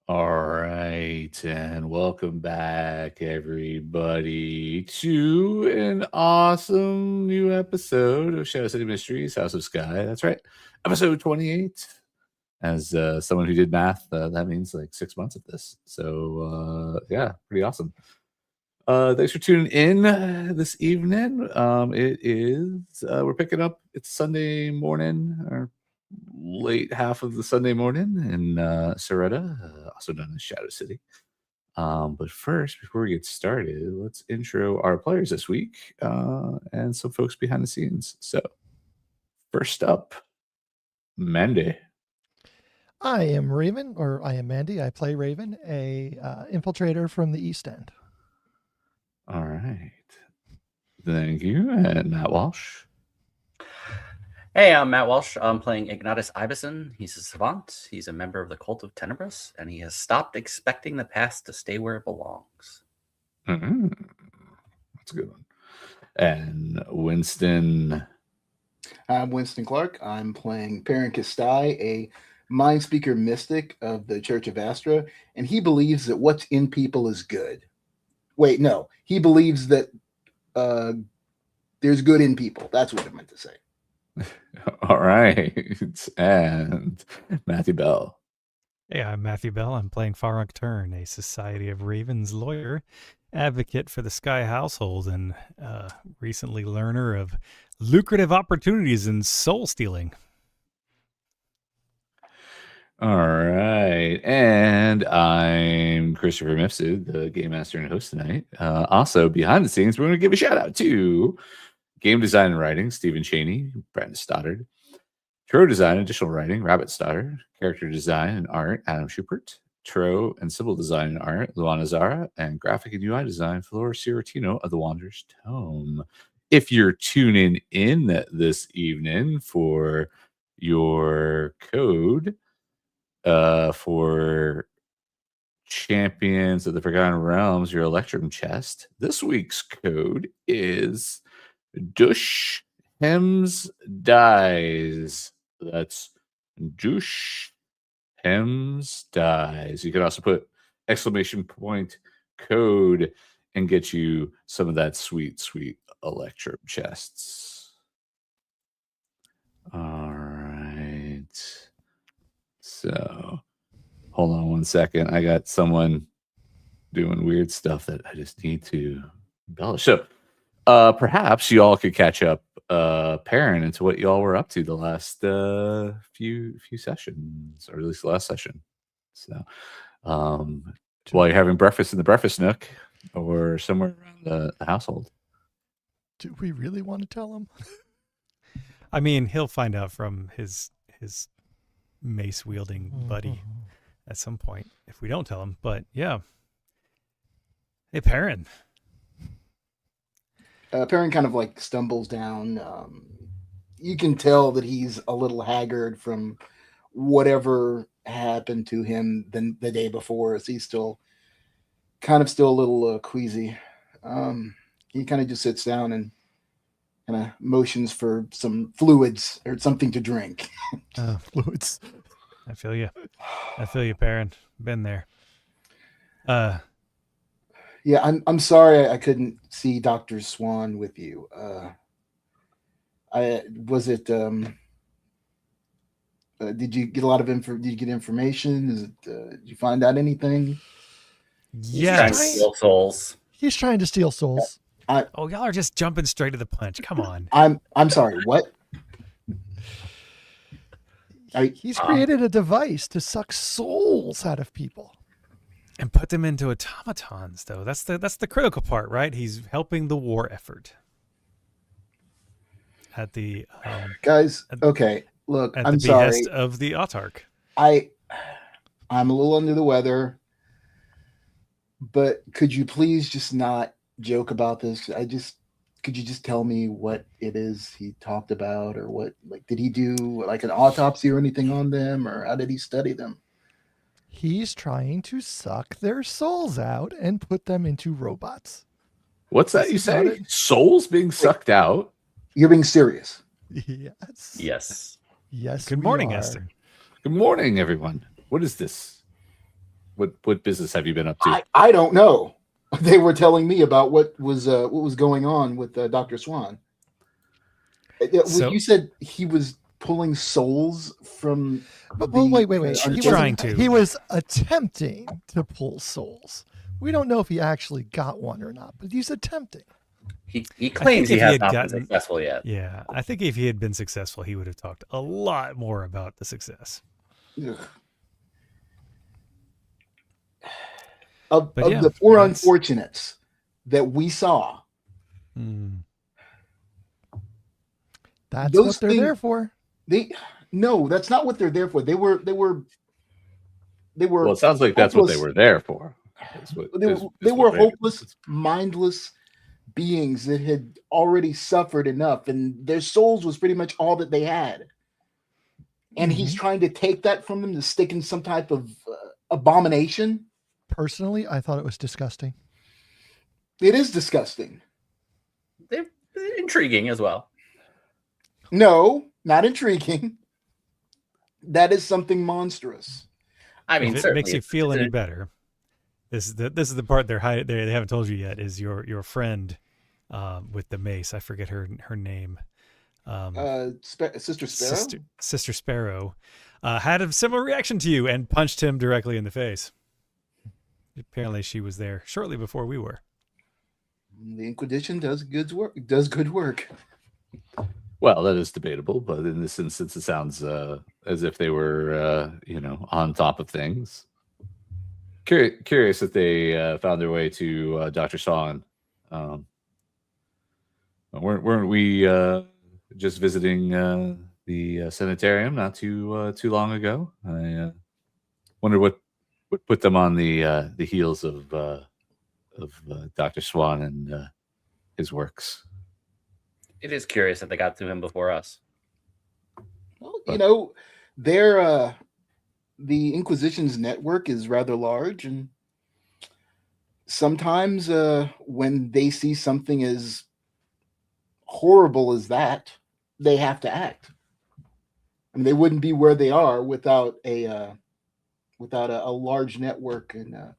All right, and welcome back, everybody, to an awesome new episode of Shadow City Mysteries, House of Skye. That's right, episode 28. As someone who did math, that means like 6 months of this. So, yeah, pretty awesome. Thanks for tuning in this evening. We're picking up, it's Sunday morning, or late half of the Sunday morning in Soretta, also known as Shadow City. But first, before we get started, let's intro our players this week and some folks behind the scenes. So, first up, Mandy. I am Raven, or I am Mandy. I play Raven, a infiltrator from the East End. All right. Thank you. And Matt Walsh. Hey, I'm Matt Walsh. I'm playing Ignatus Ibison. He's a savant. He's a member of the Cult of Tenebris, and he has stopped expecting the past to stay where it belongs. Mm-hmm. That's a good one. And Winston. I'm Winston Clark. I'm playing Perrin Kastai, a mind speaker mystic of the Church of Astra, and he believes that what's in people is good. Wait, no. He believes that there's good in people. That's what I meant to say. All right. And Matthew Bell. Hey, I'm Matthew Bell. I'm playing Farrak Turn, a Society of Ravens lawyer, advocate for the Skye household, and recently learner of lucrative opportunities in soul stealing. All right. And I'm Christopher Mifsud, the game master and host tonight. Also, behind the scenes, we're going to give a shout out to game design and writing, Stephen Cheney, Brandon Stoddard. Tarot design, additional writing, Rabbit Stoddard. Character design and art, Adam Schubert. Tarot and symbol design and art, Luana Zara. And graphic and UI design, Flora Sirotino of the Wanderer's Tome. If you're tuning in this evening for your code for Champions of the Forgotten Realms, your Electrum chest, this week's code is Dush Hems Dies. That's Dush Hems Dies. You can also put exclamation point code and get you some of that sweet, sweet Electrum chests. All right. So, hold on one second. I got someone doing weird stuff that I just need to embellish. So, perhaps you all could catch up, Perrin, into what you all were up to the last few sessions, or at least the last session. So, while you're having breakfast in the breakfast nook, or somewhere around the household. Do we really want to tell him? I mean, he'll find out from his mace wielding buddy at some point if we don't tell him. But yeah. Hey, Perrin. Perrin kind of like stumbles down. You can tell that he's a little haggard from whatever happened to him the day before, as he's still a little queasy. He kind of just sits down and kind of motions for some fluids or something to drink. Fluids. I feel you, Perrin. Been there. Yeah, I'm sorry I couldn't see Dr. Swan with you. Did you get a lot of Did you get information? Did you find out anything? Yes. Steal souls. He's trying to steal souls. Y'all are just jumping straight to the punch. Come on. I'm sorry. What? He's created a device to suck souls out of people and put them into automatons, though. That's the critical part, right? He's helping the war effort. At the guys, okay. Look, at I'm the sorry. behest of the Autark. I'm a little under the weather, but could you please just not joke about this? Could you just tell me what it is he talked about, or what, like, did he do like an autopsy or anything on them, or how did he study them? He's trying to suck their souls out and put them into robots. What's that you say? Souls being sucked out? You're being serious. Yes. Yes. Yes. Good morning, Esten. Good morning, everyone. What is this? what business have you been up to? I don't know. They were telling me about what was going on with Dr. Swan. So- You said he was pulling souls from. But wait. Trying to. He was attempting to pull souls. We don't know if he actually got one or not, but he's attempting. He claims if he he has had not gotten- been successful yet. Yeah, I think if he had been successful, he would have talked a lot more about the success. Ugh. Of But yeah, the four that's- unfortunates that we saw, That's Those what they're things- there for. no, that's not what they're there for. They were. Well, it sounds like that's what they hopeless- were there for. They were hopeless, mindless beings that had already suffered enough, and their souls was pretty much all that they had. And he's trying to take that from them to stick in some type of abomination. Personally, I thought it was disgusting. It is disgusting. They're intriguing as well. No, not intriguing. That is something monstrous. I mean, if it certainly makes you it's- feel it's any a- better, this is the part they haven't told you yet. Is your friend with the mace? I forget her name. Sister Sparrow. Sister Sparrow had a similar reaction to you and punched him directly in the face. Apparently, she was there shortly before we were. The Inquisition does good work. Does good work. Well, that is debatable, but in this instance, it sounds as if they were, on top of things. Curious that they found their way to Dr. Swan. Weren't we just visiting the sanitarium not too long ago? I wonder what put them on the heels of Dr. Swan and his works. It is curious that they got to him before us. Well, their the Inquisition's network is rather large, and sometimes when they see something as horrible as that, they have to act. I mean, they wouldn't be where they are without a large network and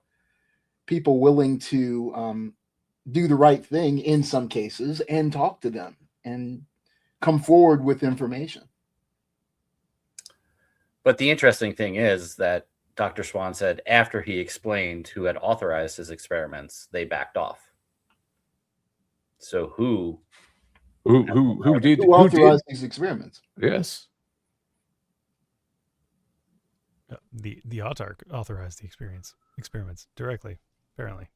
people willing to do the right thing in some cases and talk to them and come forward with information. But the interesting thing is that Dr. Swan said after he explained who had authorized his experiments, they backed off. So who did Who authorized these experiments? Yes. The Autark authorized the experiments directly, apparently.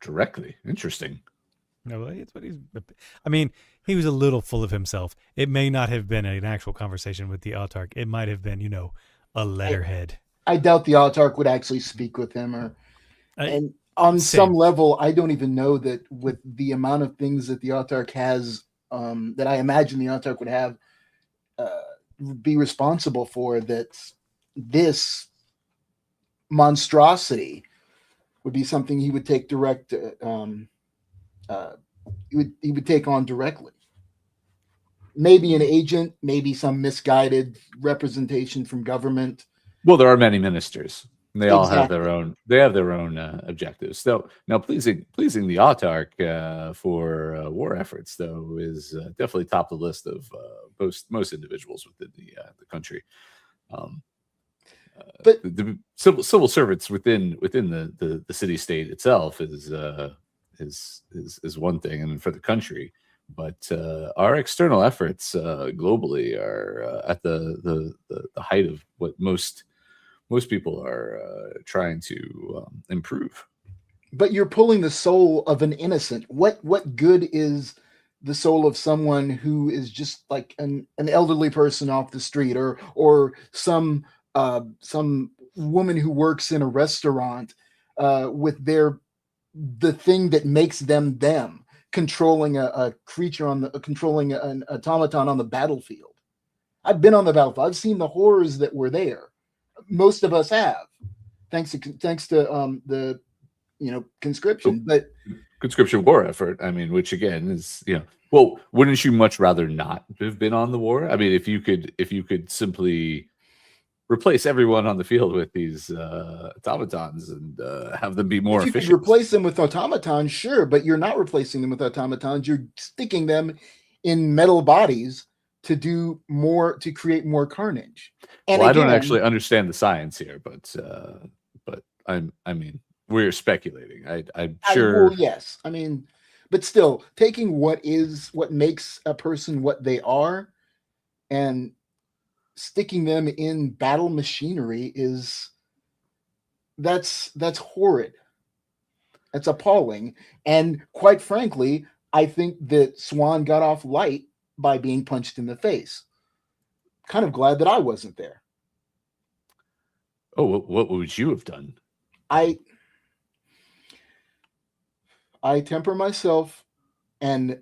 Directly. Interesting. No, it's what he's. I mean, he was a little full of himself. It may not have been an actual conversation with the Autark. It might have been, a letterhead. I doubt the Autark would actually speak with him, and on same. some level, I don't even know that with the amount of things that the Autark has, that I imagine the Autark would have, be responsible for, that this monstrosity would be something he would take direct. He would take on directly. Maybe an agent, maybe some misguided representation from government. Well, there are many ministers. And they all have Exactly. their own. They have their own objectives. So now, pleasing the Autark for war efforts, though, is definitely top of the list of most individuals within the country. But the civil servants within the city state itself is one thing, and for the country. But our external efforts globally are at the height of what most people are trying to improve. But you're pulling the soul of an innocent. What good is the soul of someone who is just like an elderly person off the street, or some woman who works in a restaurant with the thing that makes them them, controlling a creature controlling an automaton on the battlefield? I've been on the battlefield. I've seen the horrors that were there. Most of us have, thanks to the conscription. But Conscription war effort. I mean, which again is well, wouldn't you much rather not have been on the war? I mean, if you could simply replace everyone on the field with these automatons and have them be more If you efficient. could replace them with automatons, sure, but you're not replacing them with automatons. You're sticking them in metal bodies to do more, to create more carnage. And well, I again, don't actually understand the science here, but I mean, we're speculating. I'm sure. well, yes. I mean, but still, taking what makes a person what they are and sticking them in battle machinery that's horrid. That's appalling. And quite frankly, I think that Swan got off light by being punched in the face. Kind of glad that I wasn't there. Oh, what would you have done? I temper myself and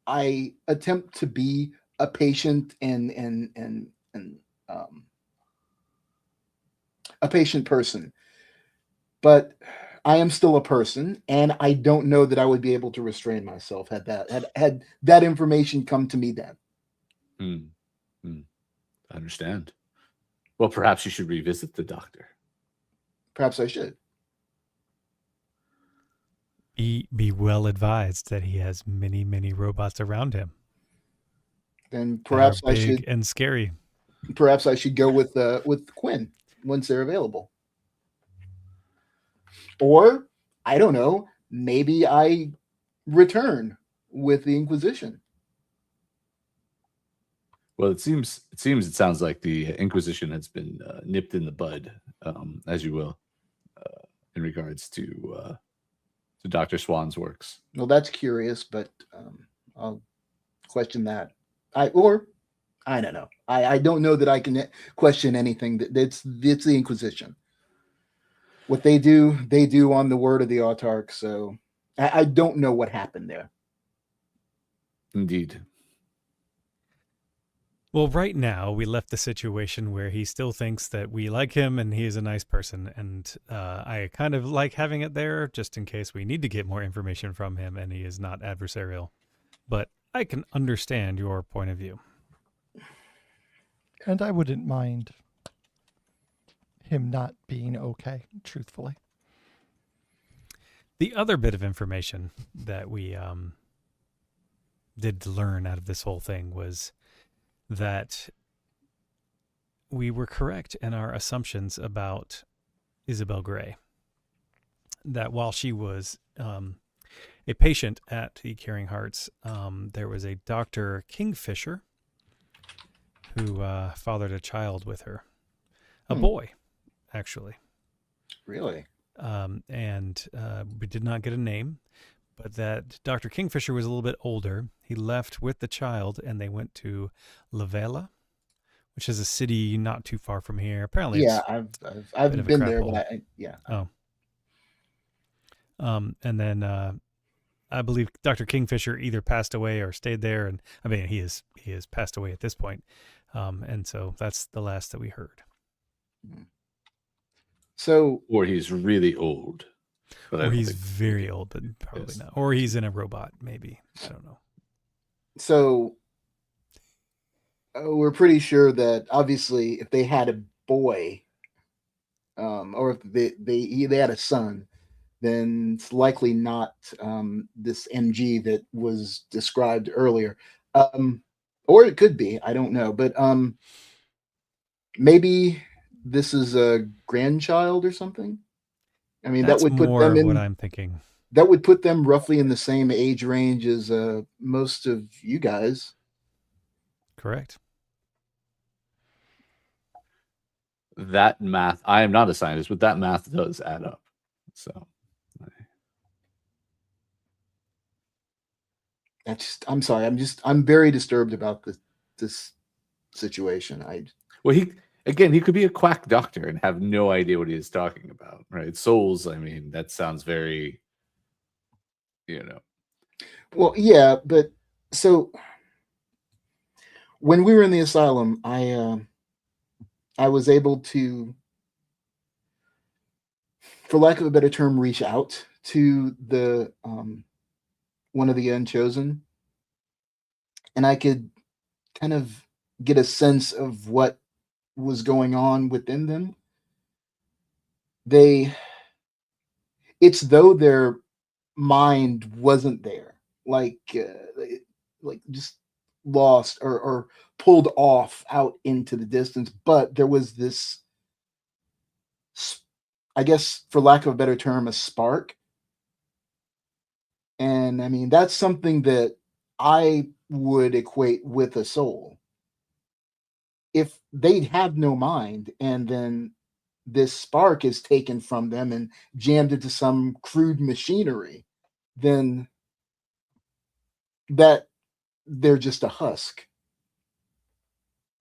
I attempt to be a patient and a patient person. But I am still a person, and I don't know that I would be able to restrain myself had that information come to me then. I understand. Well, perhaps you should revisit the doctor. Perhaps I should. Be well advised that he has many, many robots around him. Then that perhaps are I big should and scary. perhaps I should go with Quinn once they're available. Or I don't know, maybe I return with the Inquisition. Well, it sounds like the Inquisition has been nipped in the bud, as you will, in regards to Dr. Swan's works. Well, that's curious, but I'll question that. I don't know. I don't know that I can question anything. It's the Inquisition. What they do on the word of the Autark. So I don't know what happened there. Indeed. Well, right now we left the situation where he still thinks that we like him and he is a nice person, and I kind of like having it there just in case we need to get more information from him and he is not adversarial. But I can understand your point of view. And I wouldn't mind him not being okay, truthfully. The other bit of information that we did learn out of this whole thing was that we were correct in our assumptions about Isabel Gray. That while she was a patient at the Caring Hearts, there was a Dr. Kingfisher who fathered a child with her. A boy, actually. Really? And we did not get a name, but that Dr. Kingfisher was a little bit older. He left with the child and they went to Lavella, which is a city not too far from here. Apparently, yeah, it's I've been there, but yeah. Oh. And then I believe Dr. Kingfisher either passed away or stayed there, and I mean he is passed away at this point. And so that's the last that we heard. So, or he's really old. But or he's very old, but probably Yes. not. Or he's in a robot, maybe. I don't know. So we're pretty sure that obviously if they had a boy, or if they had a son, then it's likely not this MG that was described earlier. Or it could be, I don't know. But maybe this is a grandchild or something. I mean, That's that would put more them in what I'm thinking. That would put them roughly in the same age range as most of you guys. Correct. That math, I am not a scientist, but that math does add up. So I'm sorry. I'm very disturbed about this situation. Well, he could be a quack doctor and have no idea what he is talking about, right? Souls, I mean, that sounds very, Well, yeah, but so when we were in the asylum, I was able to, for lack of a better term, reach out to the one of the Unchosen, and I could kind of get a sense of what was going on within them. It's though their mind wasn't there, like just lost or pulled off out into the distance, but there was this, I guess for lack of a better term, a spark. And I mean, that's something that I would equate with a soul. If they have no mind and then this spark is taken from them and jammed into some crude machinery, then that they're just a husk.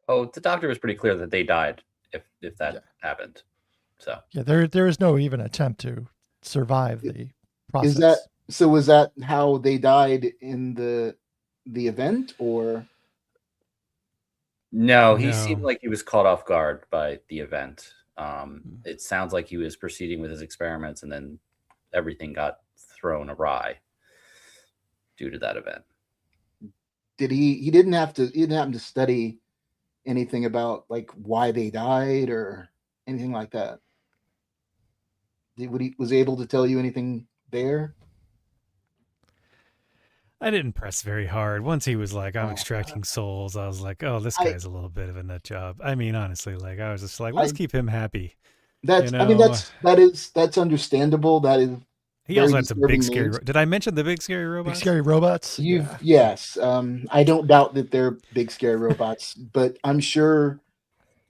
Oh, the doctor was pretty clear that they died if that happened. So Yeah, there is no even attempt to survive the process. Is that so? Was that how they died in the event, or no, he No. seemed like he was caught off guard by the event. It sounds like he was proceeding with his experiments, and then everything got thrown awry due to that event. did he didn't happen to study anything about like why they died or anything like that? Was he able to tell you anything there? I didn't press very hard. Once he was like, I'm Oh, extracting souls, I was like, oh, this I- guy's a little bit of a nut job. I mean, honestly, like, I was just like, let's keep him happy. That's You I mean know, that's understandable. That is He very also had some big disturbing scary. news. Did I mention the big scary Big robots? scary robots? Yes. I don't doubt that they're big scary robots, but I'm sure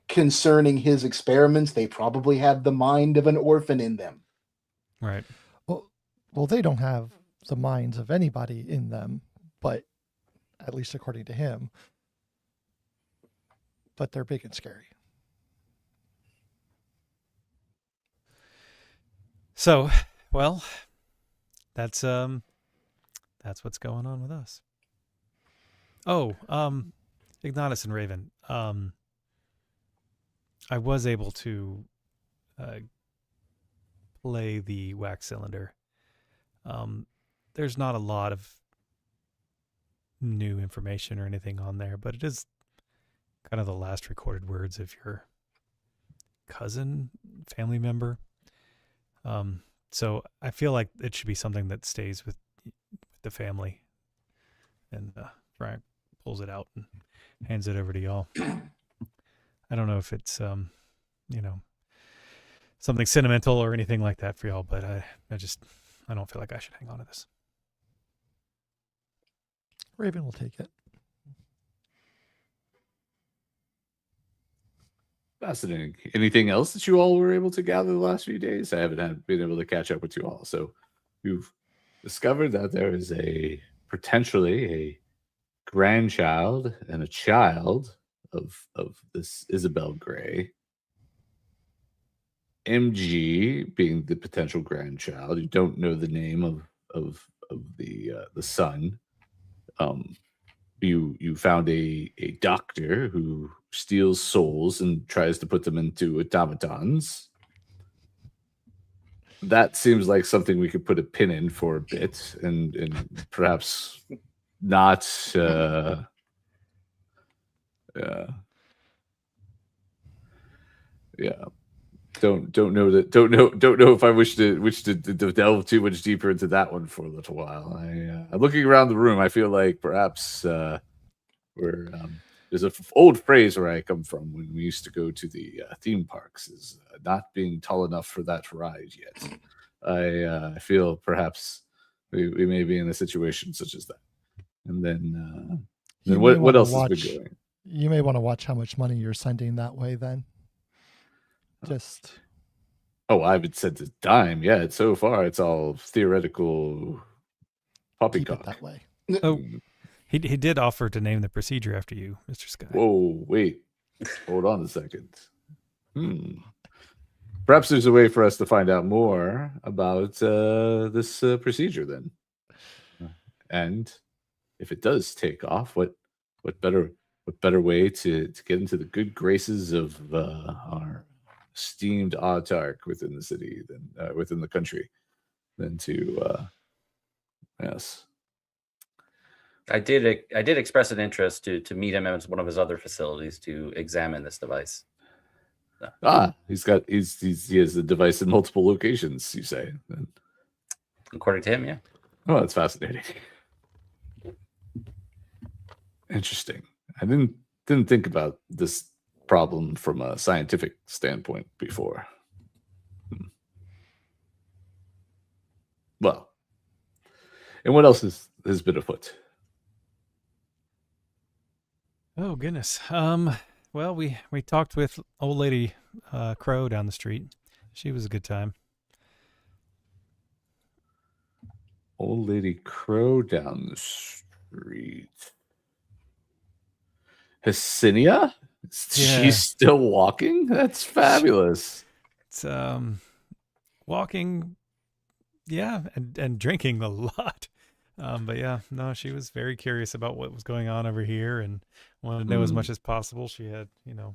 concerning his experiments, they probably have the mind of an orphan in them. Right. Well, they don't have the minds of anybody in them, but at least according to him. But they're big and scary. So, well, that's what's going on with us. Oh, Ignatus and Raven. I was able to play the wax cylinder. There's not a lot of new information or anything on there, but it is kind of the last recorded words of your cousin, family member. So I feel like it should be something that stays with the family. And Frank pulls it out and hands it over to y'all. I don't know if it's something sentimental or anything like that for y'all, but I don't feel like I should hang on to this. Raven will take it. Fascinating. Anything else that you all were able to gather the last few days? I haven't been able to catch up with you all. So you've discovered that there is potentially a grandchild and a child of this Isabel Gray. MG being the potential grandchild. You don't know the name of the son. You found a doctor who steals souls and tries to put them into automatons. That seems like something we could put a pin in for a bit, and perhaps not. Yeah. Don't know if I wish to delve too much deeper into that one for a little while. I'm looking around the room. I feel like perhaps we're there's an old phrase where I come from when we used to go to the theme parks is not being tall enough for that ride yet. I feel perhaps we may be in a situation such as that. And then what else has been going? You may want to watch how much money you're sending that way then. Just I would send a dime. Yeah, so far it's all theoretical poppycock. Keep it that way. Oh, he did offer to name the procedure after you, Mr. Skye. Whoa, wait. Hold on a second. Perhaps there's a way for us to find out more about this procedure then. And if it does take off, what better way to get into the good graces of our esteemed Autark within the city than within the country than to yes. I did express an interest to meet him at one of his other facilities to examine this device. He has the device in multiple locations. You say? According to him, yeah. Oh, that's fascinating. Interesting. I didn't think about this problem from a scientific standpoint before. Well, and what else has been afoot? Oh goodness. Well, we talked with old lady Crow down the street. She was a good time. Old lady Crow down the street. Hesinia? Yeah. She's still walking? That's fabulous. It's walking, yeah, and drinking a lot. But yeah, no, she was very curious about what was going on over here and wanted to know as much as possible. She had, a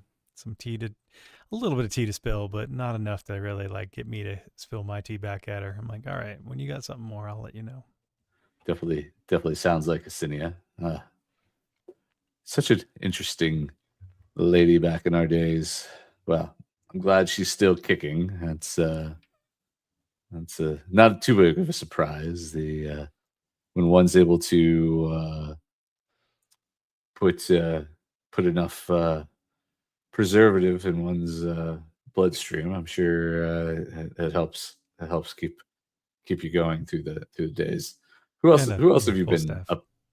little bit of tea to spill, but not enough to really like get me to spill my tea back at her. I'm like, all right, when you got something more, I'll let you know. Definitely sounds like Hesinia. Such an interesting lady back in our days. Well, I'm glad she's still kicking. That's not too big of a surprise. When one's able to put enough preservative in one's bloodstream, I'm sure it helps keep you going through the days. Who else have you been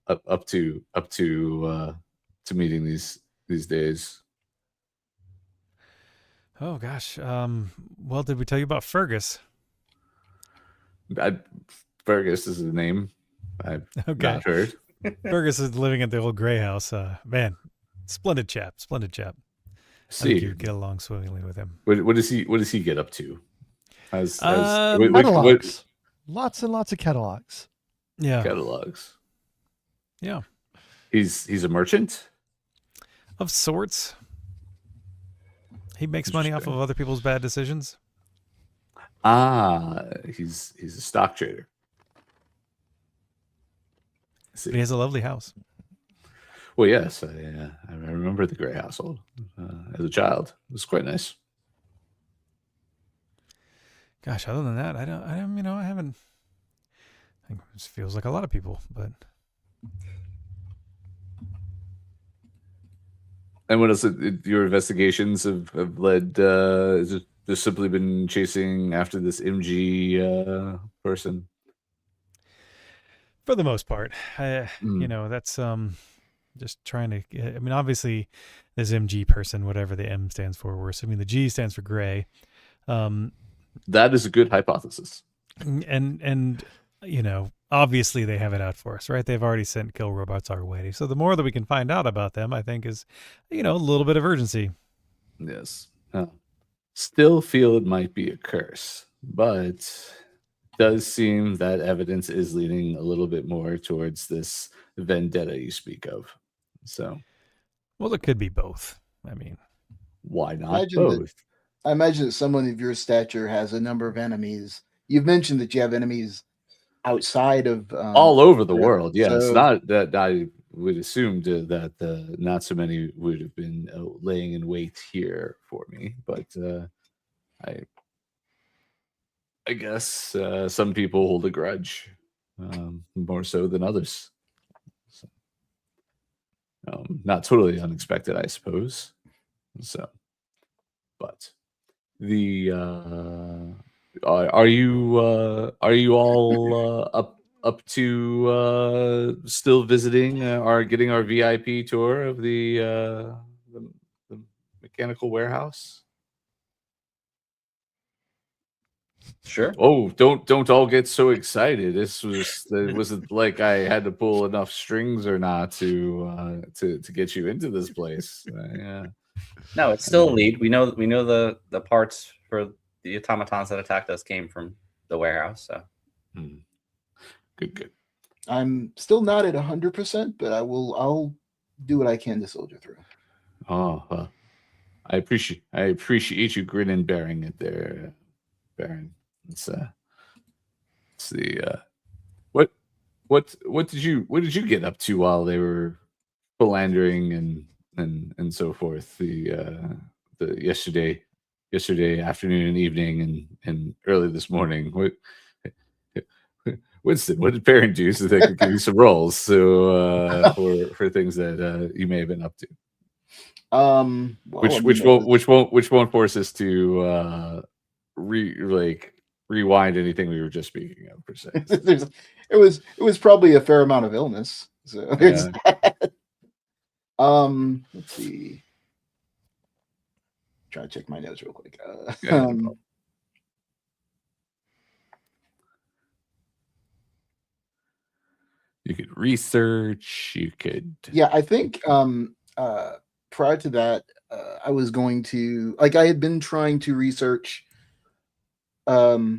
up to meeting these days? Oh gosh. Well, did we tell you about Fergus? Fergus is the name I've not heard. Fergus is living at the old gray house. Man, splendid chap. I think you'd get along swimmingly with him. What does he get up to? Catalogs. Lots and lots of catalogs. Yeah. Catalogs. Yeah. He's a merchant? Of sorts. He makes money off of other people's bad decisions. He's a stock trader. But he has a lovely house. Well, yes, I remember the Gray household as a child. It was quite nice. Gosh, other than that, I haven't. I think it feels like a lot of people, but. And what else? Your investigations have led? Has it just simply been chasing after this MG person? For the most part, that's just trying to. I mean, obviously, this MG person, whatever the M stands for, we're assuming the G stands for Gray. That is a good hypothesis. And obviously they have it out for us, right? They've already sent kill robots our way. So the more that we can find out about them, I think is, a little bit of urgency. Yes. Still feel it might be a curse, but does seem that evidence is leaning a little bit more towards this vendetta you speak of. So, well, it could be both. I mean, why not both? I imagine that someone of your stature has a number of enemies. You've mentioned that you have enemies outside of all over the world. Yes, so, not that I would assume that not so many would have been laying in wait here for me, but I guess some people hold a grudge more so than others. So, not totally unexpected, I suppose. So, but the are you all up to still visiting or getting our VIP tour of the mechanical warehouse? Sure. Oh, don't all get so excited. Was it like I had to pull enough strings or not to get you into this place? Yeah. No, it's still a lead. We know the parts for the automatons that attacked us came from the warehouse. So good. I'm still not at 100%, but I'll do what I can to soldier through. Oh, well, I appreciate you grin and bearing it there, Baron. Let's see. What did you get up to while they were philandering and so forth the yesterday yesterday afternoon and evening and early this morning. Winston, what did Perrin do so they could give you some roles for things that you may have been up to? Well, Which won't force us to rewind anything we were just speaking of per se. it was probably a fair amount of illness. So there's that. Let's see. Try to check my notes real quick. No you could research. You could. Yeah, I think prior to that, I was going to I had been trying to research about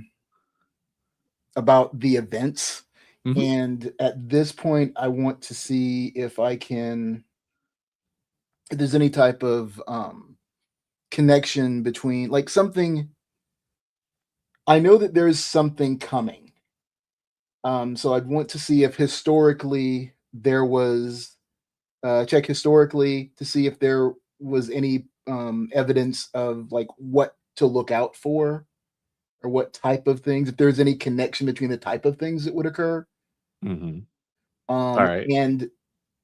the events, and at this point, I want to see if there's any type of connection between something. I know that there's something coming. So I'd want to see if historically there was check historically to see if there was any evidence of what to look out for or what type of things, if there's any connection between the type of things that would occur. All right. And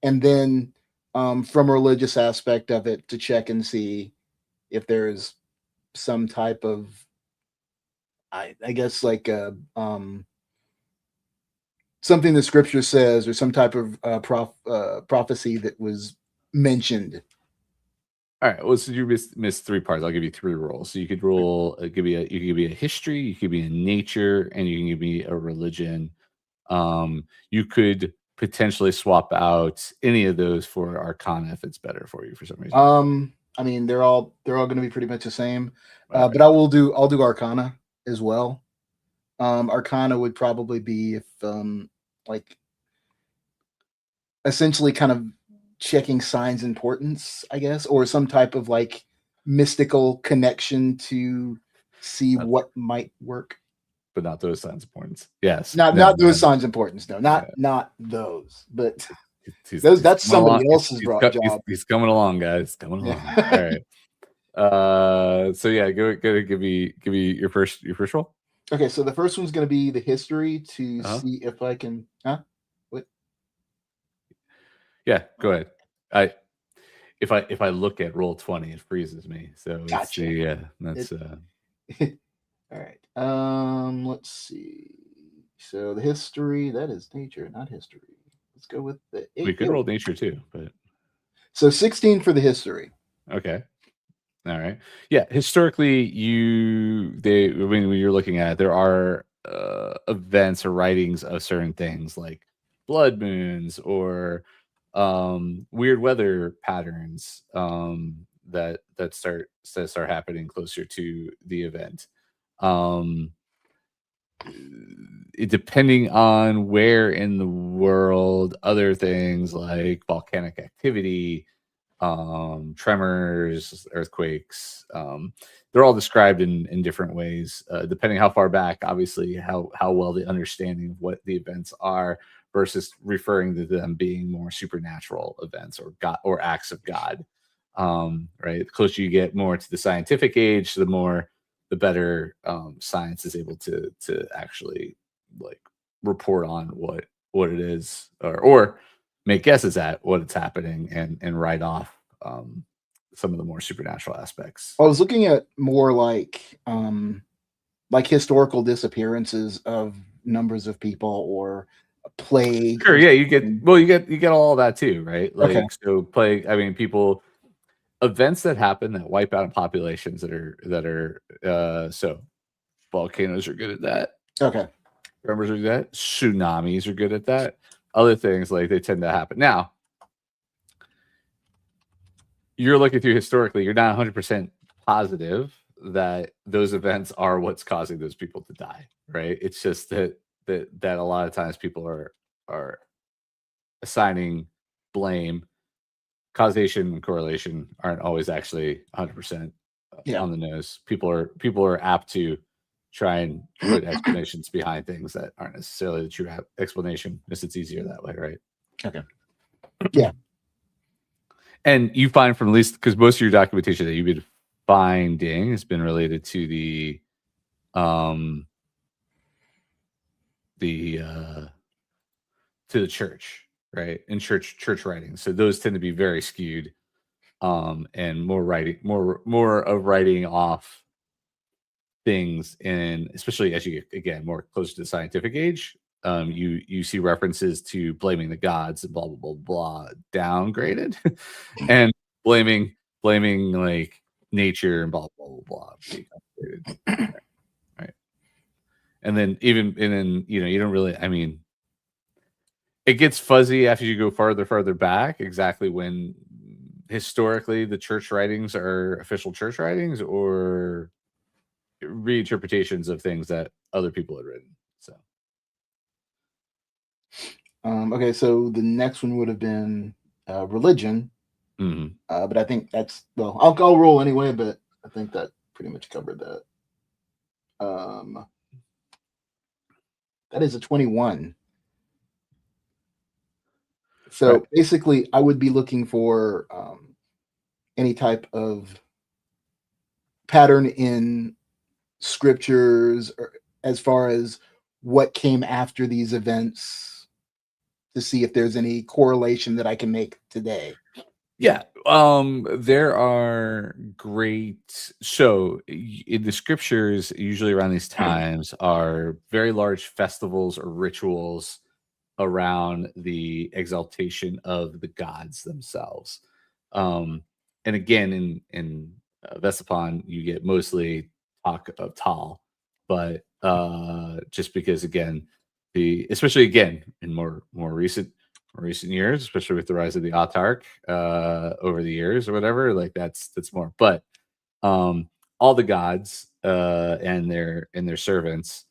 then from a religious aspect of it to check and see if there's some type of I guess something the scripture says or some type of prophecy that was mentioned. All right. Well, so you missed 3 parts. I'll give you 3 rolls. So you could roll. You could give me a history. You could be a nature, and you can give me a religion. You could potentially swap out any of those for Arcana if it's better for you for some reason. I mean, they're all going to be pretty much the same. But I'll do Arcana as well. Arcana would probably be if essentially kind of checking signs importance, I guess, or some type of mystical connection to see what might work. But not those signs importance. Yes. Not those signs importance. No, not those. But that's somebody else's job. He's coming along, guys. Coming along. All right. So yeah, go give me your first roll. Okay, so the first one's going to be the history to see if I can. What? Yeah, go ahead. If I look at roll 20, it freezes me. So gotcha. Yeah, that's all right. Let's see. So the history, that is nature, not history. Let's go with the 8. We could roll nature too, but so 16 for the history. Okay. All right. Yeah. Historically, when you're looking at it, there are events or writings of certain things like blood moons or weird weather patterns that start happening closer to the event. Depending on where in the world, other things like volcanic activity, tremors, earthquakes, they're all described in different ways, depending how far back, obviously, how well the understanding of what the events are versus referring to them being more supernatural events or God or acts of God. Right. The closer you get more to the scientific age, the better science is able to actually report on what it is or make guesses at what it's happening and write off some of the more supernatural aspects. I was looking at more like historical disappearances of numbers of people or plague. Sure, yeah, you get all that too, right? So plague. I mean, events that happen that wipe out populations that are so volcanoes are good at that. Okay. Tremors are good at that. Tsunamis are good at that. Other things they tend to happen. Now, you're looking through historically, you're not 100% positive that those events are what's causing those people to die, right? It's just that a lot of times people are assigning blame. Causation and correlation aren't always actually 100% on the nose. People are apt to try and put explanations behind things that aren't necessarily the true explanation, because it's easier that way, right? Okay. Yeah. And you find from at least, because most of your documentation that you've been binding has been related to the to the church, right? And church writings. So those tend to be very skewed, and more of writing off things, and especially as you get again more closer to the scientific age, you see references to blaming the gods and blah blah blah blah downgraded, and blaming like nature and blah blah blah blah being upgraded, right? And then you don't really, I mean, it gets fuzzy after you go farther back exactly when historically the church writings are official church writings or reinterpretations of things that other people had written. So Okay, so the next one would have been religion, but I think that's I'll roll anyway, but I think that pretty much covered that. That is a 21. So right. basically, I would be looking for any type of pattern in scriptures, or as far as what came after these events, to see if there's any correlation that I can make today. Yeah, there are great. So in the scriptures, usually around these times, are very large festivals or rituals around the exaltation of the gods themselves. And again, in Vesipon, you get mostly talk of Tal, but just because again, especially again in more recent years, especially with the rise of the Autark over the years or whatever, like that's more. But all the gods and their servants,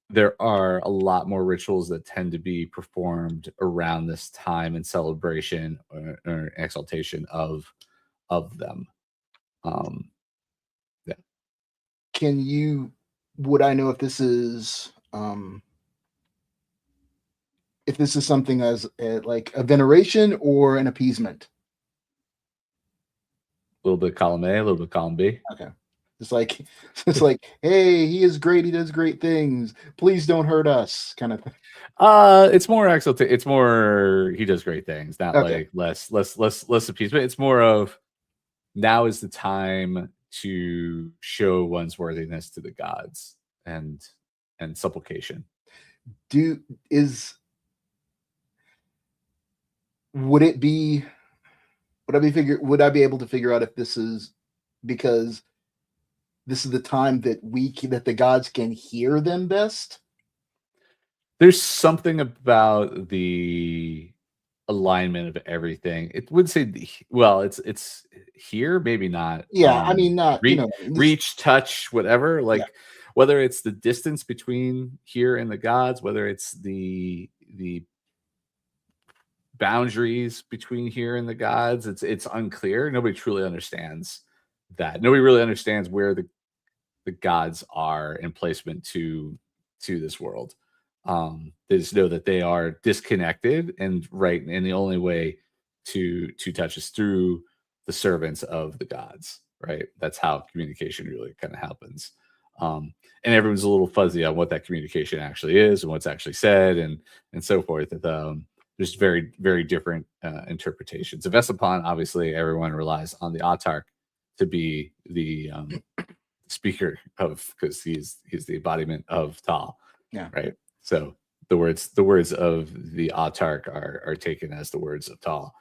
there are a lot more rituals that tend to be performed around this time in celebration or exaltation of them. Yeah. Would I know if this is something as like a veneration or an appeasement? A little bit column A, a little bit column B. Okay. It's like, hey, he is great. He does great things. Please don't hurt us, kind of thing. It's more it's more he does great things, not Okay. like less appeasement. It's more of now is the time to show one's worthiness to the gods and supplication. Would I be able to figure out if this is because this is the time that the gods can hear them best? There's something about the alignment of everything. It would say, well, it's here, maybe not. Yeah, I mean, not reach, touch, whatever. Like Yeah. whether it's the distance between here and the gods, whether it's the boundaries between here and the gods, it's unclear. Nobody truly understands that. Nobody really understands where the gods are in placement to this world. They just know that they are disconnected and right, and the only way to touch is through the servants of the gods, right? That's how communication really kind of happens. And everyone's a little fuzzy on what that communication actually is and what's actually said and so forth. There's very, very different interpretations. Of Vesipon, obviously, everyone relies on the Autark to be the speaker of, because he's the embodiment of Tal. Yeah. Right. So the words of the Autark are taken as the words of Tal.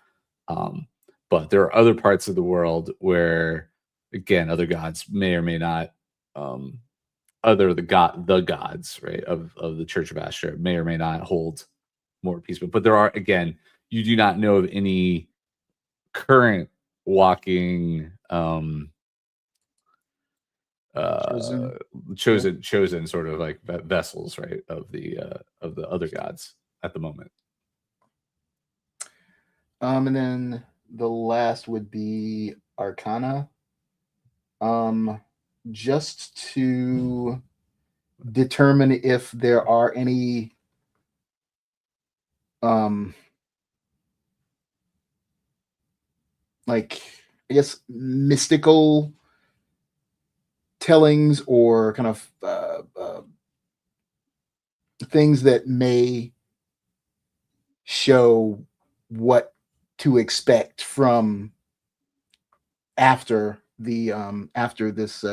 But there are other parts of the world where, again, other gods may or may not, the gods, right, of the Church of Astra may or may not hold more appeasement. But there are, again, you do not know of any current walking chosen sort of like vessels, right, of the other gods at the moment. And then the last would be Arcana. Just to determine if there are any like I guess, mystical tellings or kind of things that may show what to expect from after the after this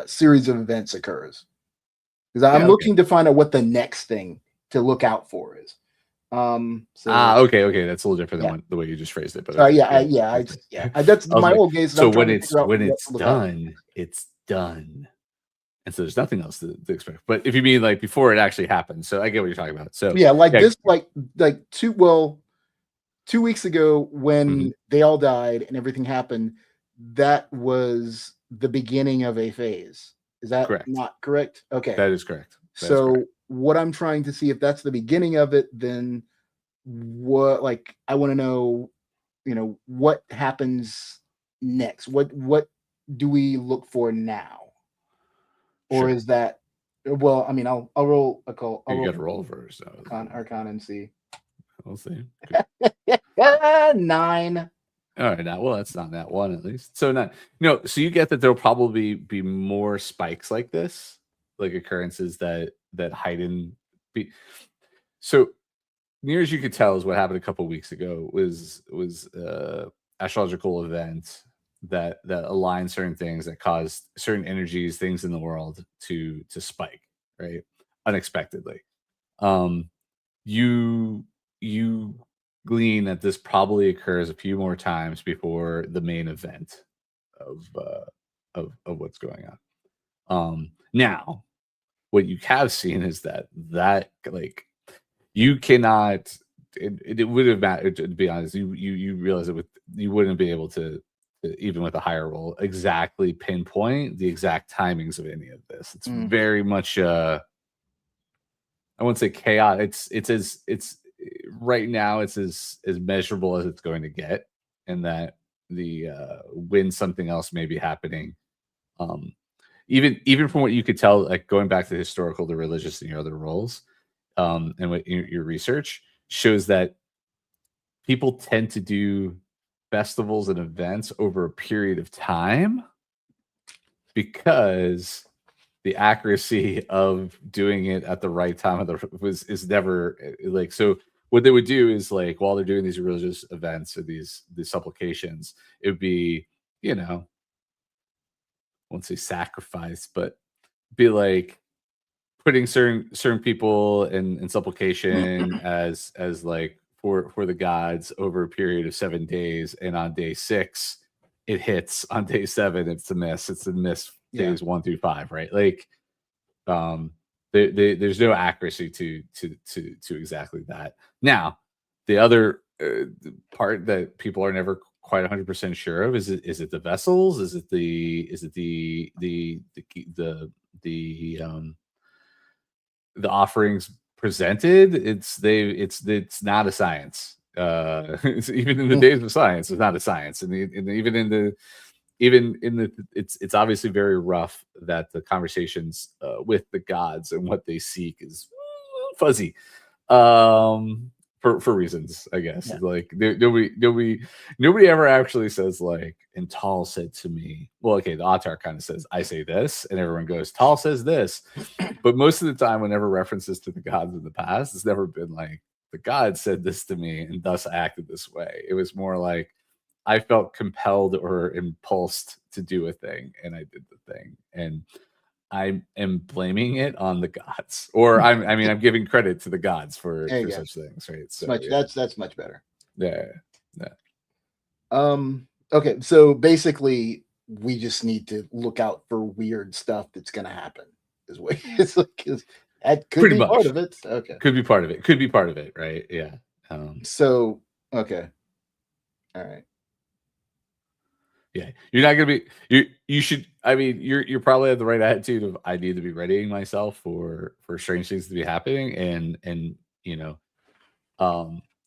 series of events occurs, because I'm looking to find out what the next thing to look out for is. Okay, that's a little different than the way you just phrased it. But that's my whole gaze. So when it's done, it's done, and so there's nothing else to expect. But if you mean like before it actually happens, so I get what you're talking about. So this, like 2 weeks ago when they all died and everything happened, that was the beginning of a phase. Is that not correct? Okay, that is correct. What I'm trying to see, if that's the beginning of it, then what, like, I want to know, what happens next? What do we look for now? Or is that, well, I mean, I'll roll a call. You got to roll first. Arcana and see. We'll see. 9. All right, now, well, that's not that one at least. So so you get that there'll probably be more spikes like this, like occurrences that heighten. So near as you could tell is what happened a couple of weeks ago was astrological event that aligned certain things, that caused certain energies, things in the world to spike, right, unexpectedly. You glean that this probably occurs a few more times before the main event of what's going on. Now, what you have seen is that like you cannot. It would have mattered, to be honest. You realize you wouldn't be able to, even with a higher roll, exactly pinpoint the exact timings of any of this. It's very much I wouldn't say chaotic. It's right now it's as measurable as it's going to get, and that the when something else may be happening, even from what you could tell, like going back to the historical, the religious, and your other roles, and what your research shows that people tend to do festivals and events over a period of time because the accuracy of doing it at the right time is never like. So what they would do is, like, while they're doing these religious events or these supplications, it would be, I won't say sacrifice, but be like putting certain people in supplication as like for the gods over a period of 7 days, and on day 6 it hits, on day 7 it's a miss. It's a miss days 1 through 5, right? Like there's no accuracy to exactly that. Now, the other part that people are never quite 100% sure of is it the vessels? Is it the offerings presented? It's not a science. Even in the days of science, it's not a science, and even in the it's obviously very rough that the conversations with the gods and what they seek is fuzzy, for reasons, I guess. Like nobody ever actually says, like, and Tal said to me, well, okay, the Autark kind of says, I say this, and everyone goes, Tal says this. But most of the time, whenever references to the gods in the past, it's never been like, the gods said this to me and thus I acted this way. It was more like, I felt compelled or impulsed to do a thing, and I did the thing, and I am blaming it on the gods, or I'm giving credit to the gods for such things, right? So that's much better. Yeah. Okay, so basically, we just need to look out for weird stuff that's going to happen. Is what it's like. That could be part of it. Okay, could be part of it. Could be part of it, right? Yeah. So okay, all right. Yeah, you're not gonna be. You should. I mean, you're probably have the right attitude of, I need to be readying myself for strange things to be happening, and and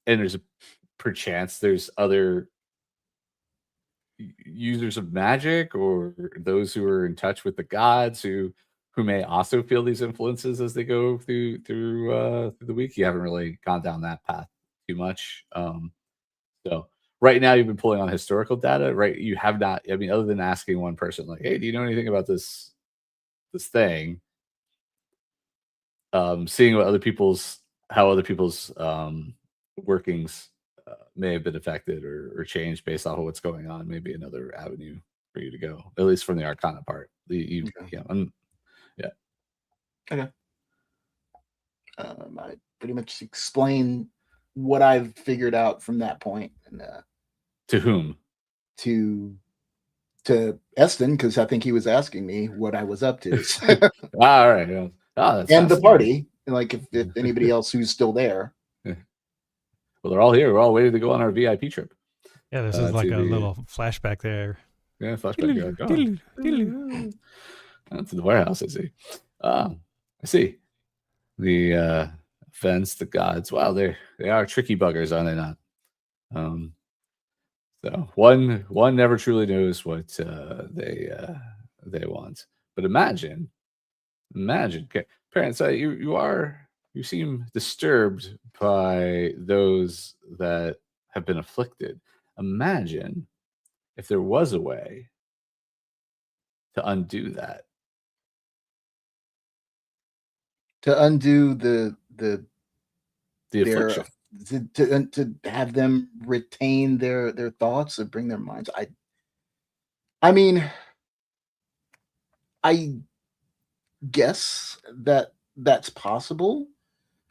there's a perchance there's other users of magic or those who are in touch with the gods who may also feel these influences as they go through the week. You haven't really gone down that path too much. So right now you've been pulling on historical data, right? You have not. I mean, other than asking one person, like, "Hey, do you know anything about this thing?" Seeing what how other people's workings may have been affected or changed based off of what's going on, maybe another avenue for you to go, at least from the Arcana part. Okay. I pretty much explain what I've figured out from that point, and To whom? to Esten, because I think he was asking me what I was up to, All right. Yeah. That's and the fascinating. party, like if anybody else who's still there. Well, they're all here. We're all waiting to go on our VIP trip. Yeah, this is like a little flashback there. Yeah, flashback. You're like, that's the warehouse. I see. I see. The events, the gods. Wow, they are tricky buggers, are they not? So one never truly knows what they want. But imagine, okay, parents, you seem disturbed by those that have been afflicted. Imagine if there was a way to undo that. To undo the affliction. to have them retain their thoughts and bring their minds. I mean, I guess that's possible.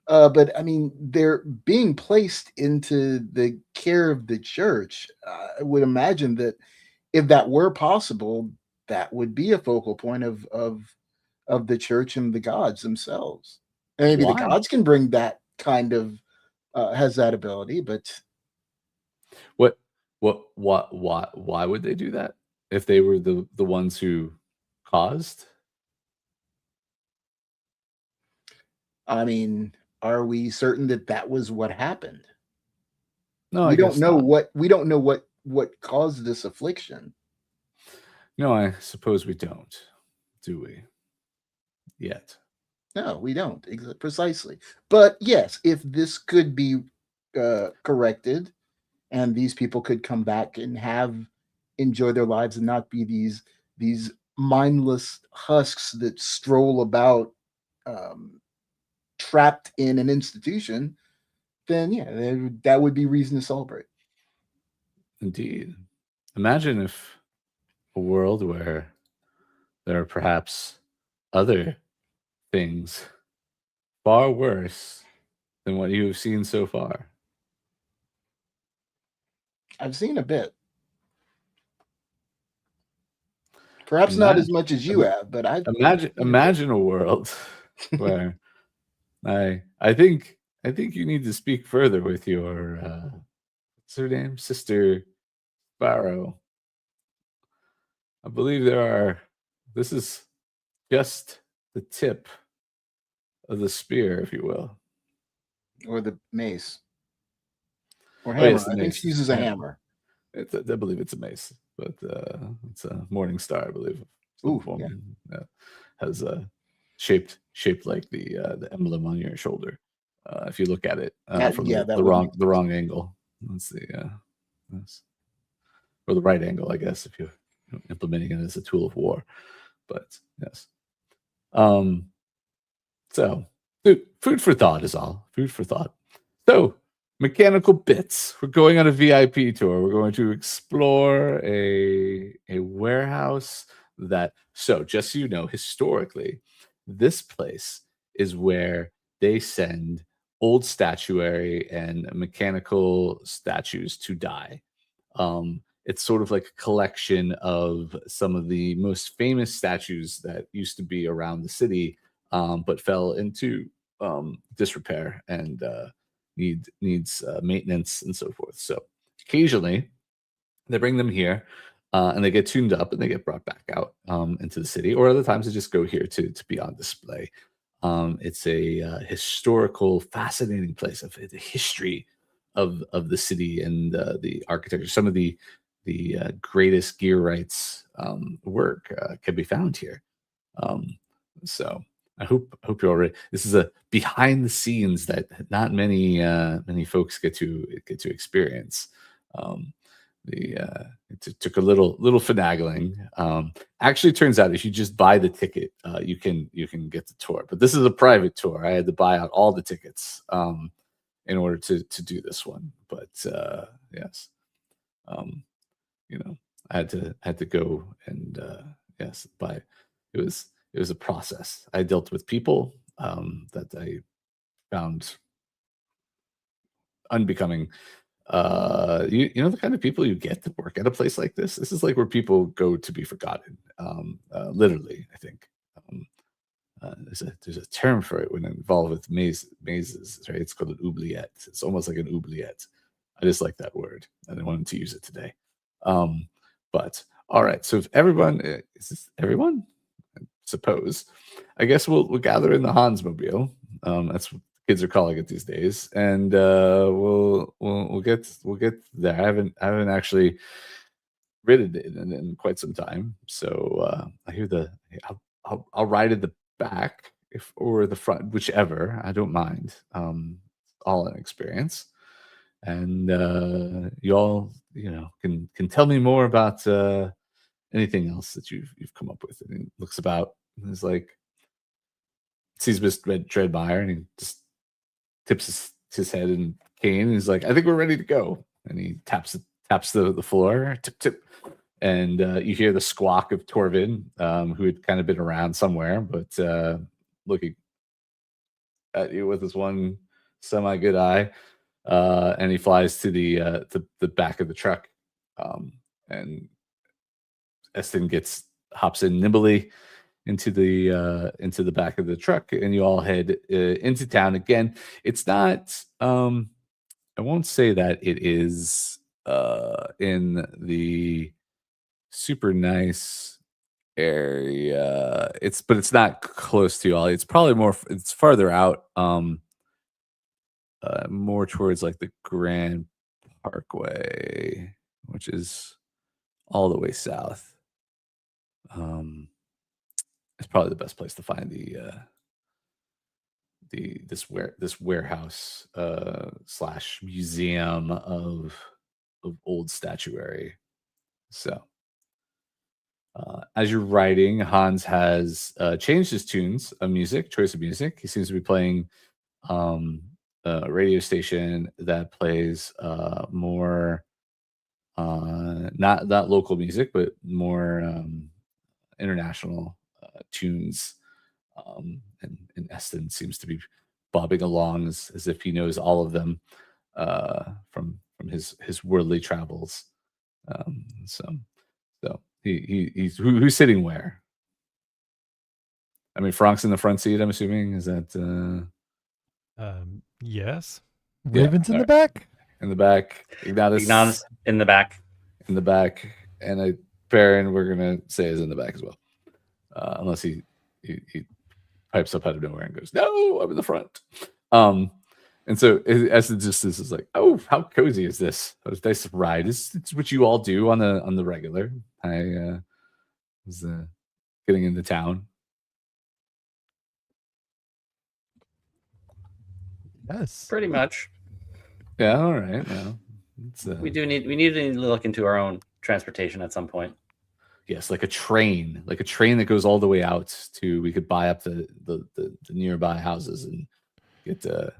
But I mean, they're being placed into the care of the church. I would imagine that if that were possible, that would be a focal point of the church and the gods themselves. And maybe the Why? gods can bring that kind of has that ability, but why would they do that if they were the ones who caused? I mean, are we certain that that was what happened? No, we I don't guess know not. we don't know what caused this affliction. No, I suppose we don't, do we? Yet. No, we don't. Precisely. But yes, if this could be corrected and these people could come back and enjoy their lives and not be these mindless husks that stroll about trapped in an institution, then yeah, that would be reason to celebrate. Indeed. Imagine if a world where there are perhaps other things far worse than what you have seen so far. I've seen a bit. Perhaps not as much as you have, but I've imagine a world where I think you need to speak further with your what's her name? Sister Sparrow. I believe this is just the tip of the spear, if you will. Or the mace. Or hammer. Yes, I think she uses a hammer. I believe it's a mace, but it's a morning star, I believe. Ooh, Has shaped like the emblem on your shoulder. If you look at it from the wrong angle, let's see, or the right angle, I guess, if you're implementing it as a tool of war. But yes, so food for thought is all. Food for thought. So mechanical bits. We're going on a VIP tour. We're going to explore a warehouse so just so you know, historically, this place is where they send old statuary and mechanical statues to die. It's sort of like a collection of some of the most famous statues that used to be around the city, but fell into disrepair and needs maintenance and so forth. So occasionally they bring them here and they get tuned up and they get brought back out into the city, or other times they just go here to be on display. It's a historical, fascinating place of the history of the city and the architecture. Some of the greatest gear rights work can be found here. So I hope you're already. This is a behind the scenes that not many folks get to experience. it took a little finagling. Actually, turns out if you just buy the ticket, you can get the tour. But this is a private tour. I had to buy out all the tickets in order to do this one. But yes, I had to go and yes, buy. It was a process. I dealt with people that I found unbecoming. You know the kind of people you get to work at a place like this. This is like where people go to be forgotten. Literally, I think. There's a term for it when involved with mazes, right? It's called an oubliette. It's almost like an oubliette. I just like that word. I didn't want to use it today. But all right. So if everyone is this everyone? I suppose. I guess we'll gather in the Hansmobile. That's what kids are calling it these days, and we'll get there. I haven't actually ridden it in quite some time, so I hear I'll ride at the back or the front, whichever. I don't mind. All an experience, and you all can tell me more about anything else that you've come up with. And he looks about and is like, sees Miss Dreadmire, and he just tips his head and cane. And he's like, I think we're ready to go. And he taps the floor, tip tip, and you hear the squawk of Torvin, who had kind of been around somewhere, but looking at you with his one semi good eye, and he flies to the back of the truck, and Esten hops in nimbly into the back of the truck, and you all head into town again. It's not I won't say that it is in the super nice area. But it's not close to you all. It's probably it's farther out, more towards like the Grand Parkway, which is all the way south. It's probably the best place to find this warehouse / museum of old statuary. So as you're riding, Hans has changed his choice of music. He seems to be playing a radio station that plays more not local music, but more international tunes. And Esten seems to be bobbing along as if he knows all of them from his worldly travels. So he's who's sitting where? I mean, Frank's in the front seat, I'm assuming. Is that yes. Raven's in the right. back. In the back. Ignatus in the back. In the back. And Baron, we're gonna say, is in the back as well. Unless he pipes up out of nowhere and goes, "No, I'm in the front." And so as this is like, "Oh, how cozy is this? What a nice ride." It's what you all do on the regular. I was getting into town. Yes. Pretty much. Yeah, all right. Well, we need to look into our own transportation at some point. Yes, like a train that goes all the way out to. We could buy up the nearby houses and get a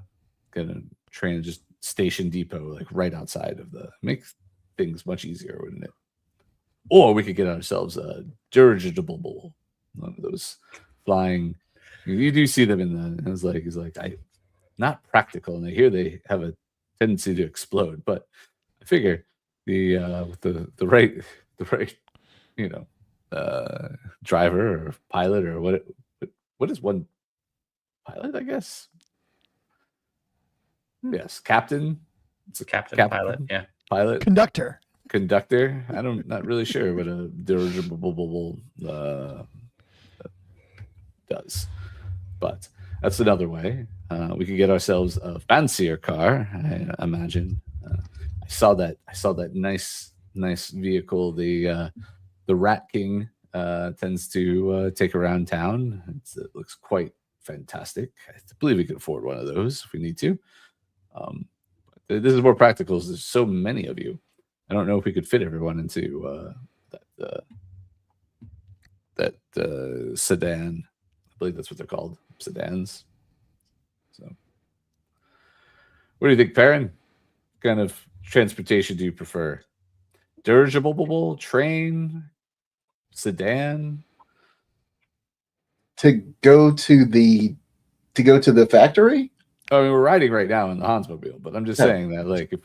train and just station depot like right outside of make things much easier, wouldn't it? Or we could get ourselves a dirigible, one of those flying. You do see them in the. He's like, not practical, and I hear they have a tendency to explode. But I figure with the right driver or pilot or what is one pilot, I guess. Yes, captain. It's a captain pilot, yeah. Pilot. Conductor. I'm not really sure what a dirigible does, but that's another way. We could get ourselves a fancier car, I imagine. I saw that nice vehicle the Rat King tends to take around town. It looks quite fantastic. I believe we could afford one of those if we need to. This is more practical. There's so many of you. I don't know if we could fit everyone into that sedan. I believe that's what they're called, sedans. So, what do you think, Perrin? What kind of transportation do you prefer? Dirigible, train, sedan? To go to the factory? I mean, we're riding right now in the Hansmobile, but I'm just Yeah. saying that, like, if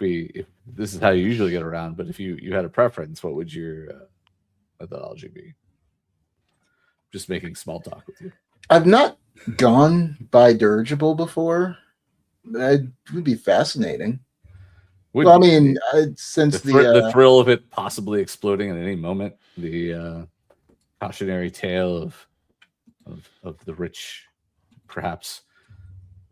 this is how you usually get around, but if you had a preference, what would your methodology be? Just making small talk with you. I've not gone by dirigible before. It would be fascinating. Would Well, I you? mean, since the thrill of it possibly exploding at any moment, the cautionary tale of the rich perhaps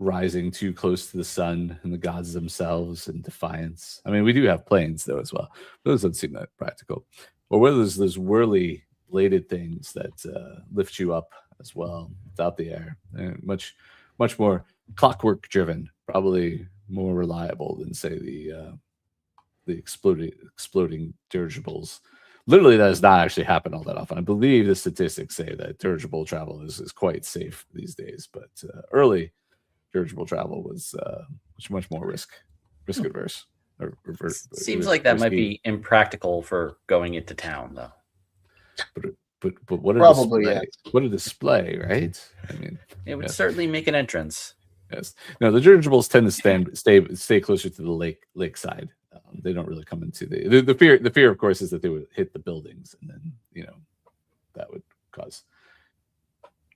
rising too close to the sun and the gods themselves in defiance. I mean, we do have planes though as well. Those don't seem that practical. Or whether there's those whirly bladed things that lift you up as well without the air. Much more clockwork driven, probably more reliable than say the exploding dirigibles. Literally, that does not actually happen all that often. I believe the statistics say that dirigible travel is quite safe these days, but early dirigible travel was much more risk adverse. Seems like that might be impractical for going into town, though. But what a Probably, display! yes. What a display, right? I mean, it would certainly make an entrance. Yes. No, the dirigibles tend to stay closer to the lakeside. They don't really come into the fear. The fear, of course, is that they would hit the buildings, and then that would cause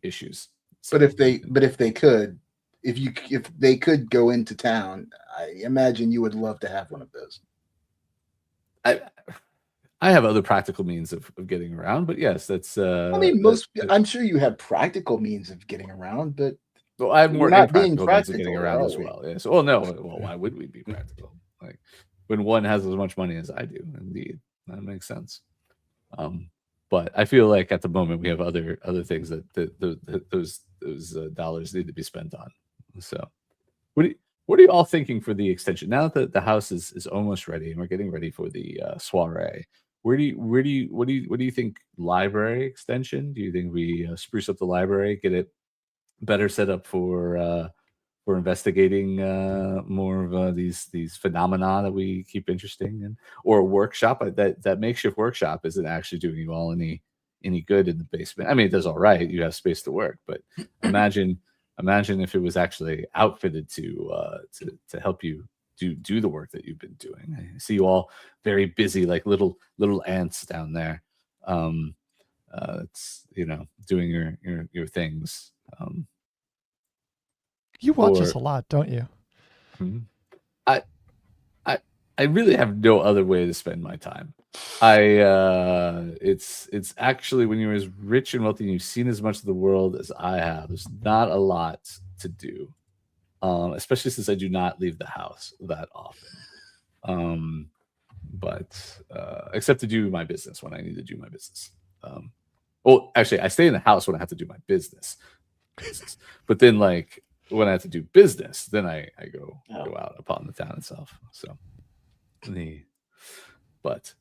issues. So, but if they could go into town, I imagine you would love to have one of those. I have other practical means of getting around, but yes, that's. I mean, I'm sure you have practical means of getting around, but well, I have more not impractical means of getting around as well. Yes. Well, no. Well, why would we be practical? Like when one has as much money as I do, indeed, that makes sense. But I feel like at the moment we have other things that those dollars need to be spent on. So, what are you all thinking for the extension now that the house is almost ready and we're getting ready for the soiree? What do you think? Library extension? Do you think we spruce up the library, get it better set up for investigating more of these phenomena that we keep interesting in, or a workshop? That makeshift workshop isn't actually doing you all any good in the basement. I mean, it does all right. You have space to work, but imagine if it was actually outfitted to help you do the work that you've been doing. I see you all very busy, like little ants down there. It's doing your things. You watch us a lot, don't you? I really have no other way to spend my time. It's actually, when you're as rich and wealthy and you've seen as much of the world as I have, there's not a lot to do. Especially since I do not leave the house that often. But except to do my business when I need to do my business. Well, actually, I stay in the house when I have to do my business. But then, like, when I have to do business, then I go out upon the town itself. So, but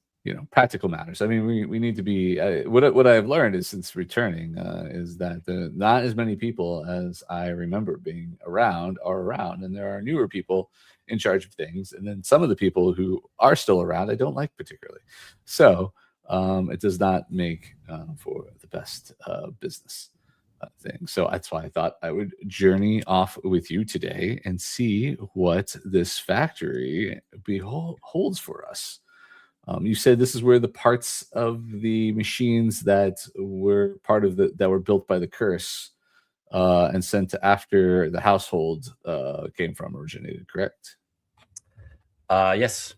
practical matters. I mean, we need to be. What I've learned is since returning is that not as many people as I remember being around are around, and there are newer people in charge of things, and then some of the people who are still around I don't like particularly. So it does not make for the best business thing. So that's why I thought I would journey off with you today and see what this factory holds for us. You said this is where the parts of the machines that were that were built by the curse and sent after the household came from, originated, correct? Yes.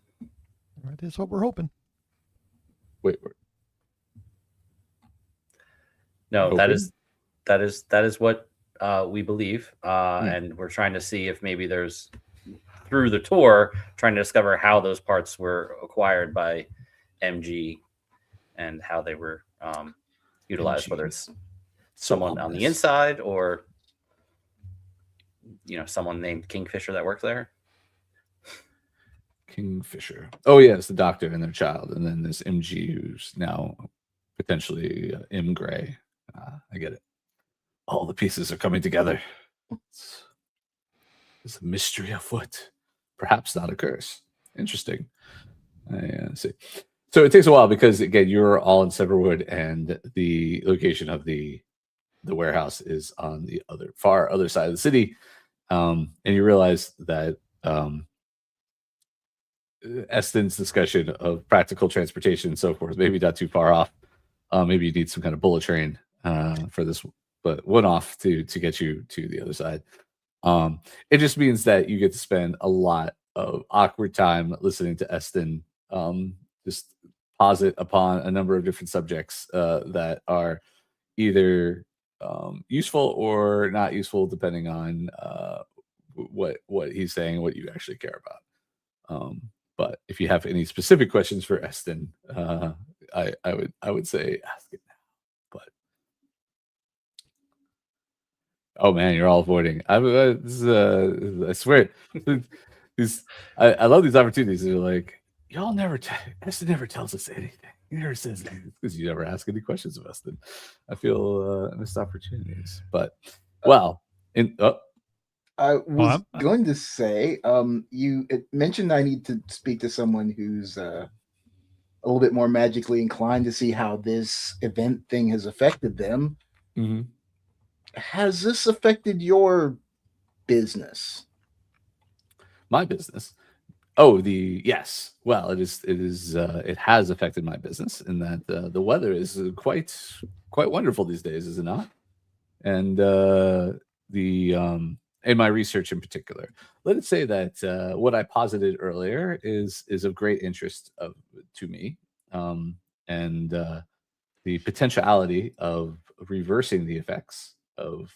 That is what we're hoping. Wait. No, that is what we believe, and we're trying to see if maybe there's, through the tour, trying to discover how those parts were acquired by MG and how they were utilized, MG. Whether it's someone on the inside or someone named Kingfisher that works there. Kingfisher. Oh yes, the doctor and their child, and then this MG who's now potentially M Gray. I get it. All the pieces are coming together. There's a mystery afoot. Perhaps not a curse. Interesting. I see. So it takes a while because again, you're all in Severwood, and the location of the warehouse is on the far other side of the city. And you realize that Esten's discussion of practical transportation and so forth, maybe not too far off. Maybe you need some kind of bullet train for this, but one off to get you to the other side. It just means that you get to spend a lot of awkward time listening to Esten just posit upon a number of different subjects that are either useful or not useful, depending on what he's saying and what you actually care about. But if you have any specific questions for Esten, I would say ask it now. But oh man, you're all avoiding. I swear, I love these opportunities. They're like, y'all never. Esten never tells us anything. He never says anything because you never ask any questions of Esten. I feel missed opportunities. But well, I was going to say, you mentioned I need to speak to someone who's a little bit more magically inclined to see how this event thing has affected them. Mm-hmm. Has this affected your business? My business? Oh, yes. Well, it is. It has affected my business in that the weather is quite wonderful these days, is it not? And in my research in particular, let it say that what I posited earlier is of great interest to me, and the potentiality of reversing the effects of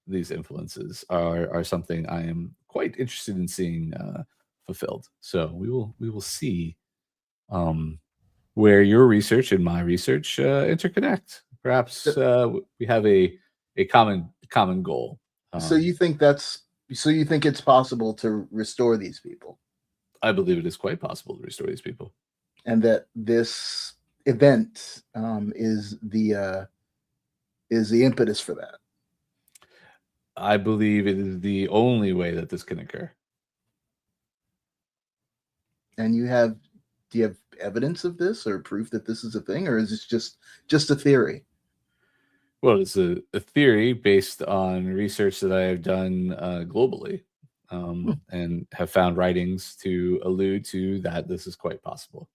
these influences are something I am quite interested in seeing fulfilled. So we will see where your research and my research interconnect. Perhaps we have a common goal. So you think it's possible to restore these people? I believe it is quite possible to restore these people, and that this event is the impetus for that. I believe it is the only way that this can occur. And do you have evidence of this or proof that this is a thing, or is this just a theory? Well, it's a theory based on research that I have done globally, and have found writings to allude to that this is quite possible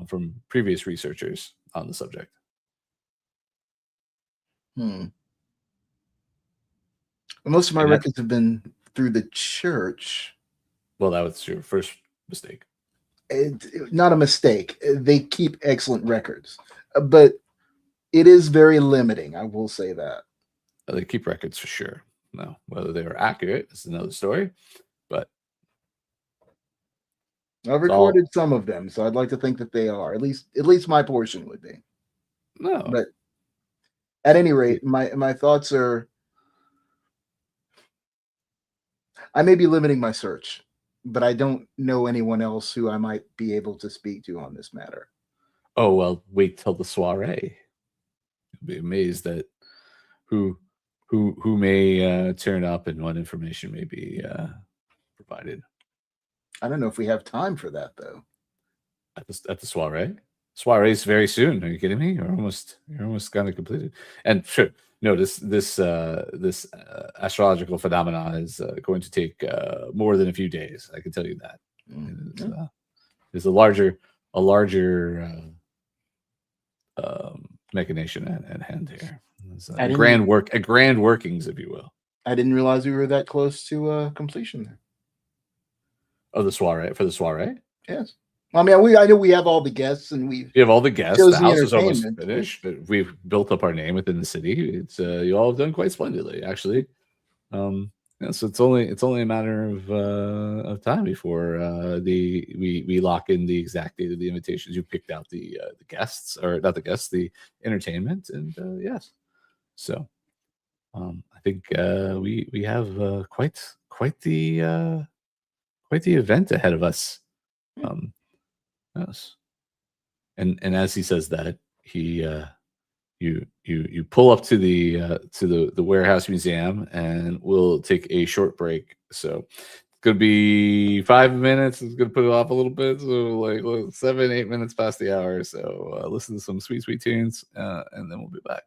from previous researchers on the subject. Most of my records have been through the church. Well, that was your first mistake. Not a mistake. They keep excellent records, but it is very limiting. I will say that. They keep records for sure. No, whether they are accurate is another story. But I've recorded some of them, so I'd like to think that they are. At least my portion would be. No, but at any rate, my thoughts are. I may be limiting my search, but I don't know anyone else who I might be able to speak to on this matter. Oh, well, wait till the soiree. You'll be amazed at who may turn up and what information may be provided. I don't know if we have time for that though. At the soiree. Soiree is very soon. Are you kidding me? You're almost kind of completed. And sure, no, this astrological phenomenon is going to take more than a few days. I can tell you that. There's a larger machination at hand here. Grand workings, if you will. I didn't realize we were that close to completion there. Oh, the soiree? Yes. I mean, I know we have all the guests, and we have all the guests. The house is almost finished. We've built up our name within the city. It's you all have done quite splendidly, actually. So it's only a matter of time before we lock in the exact date of the invitations. You picked out the guests, or not the guests, the entertainment, and yes. So I think we have quite the quite the event ahead of us. Yes. And as he says that, he you pull up to the warehouse museum, and we'll take a short break. So it's gonna be 5 minutes. It's gonna put it off a little bit, so like 7-8 minutes past the hour. So listen to some sweet tunes, and then we'll be back.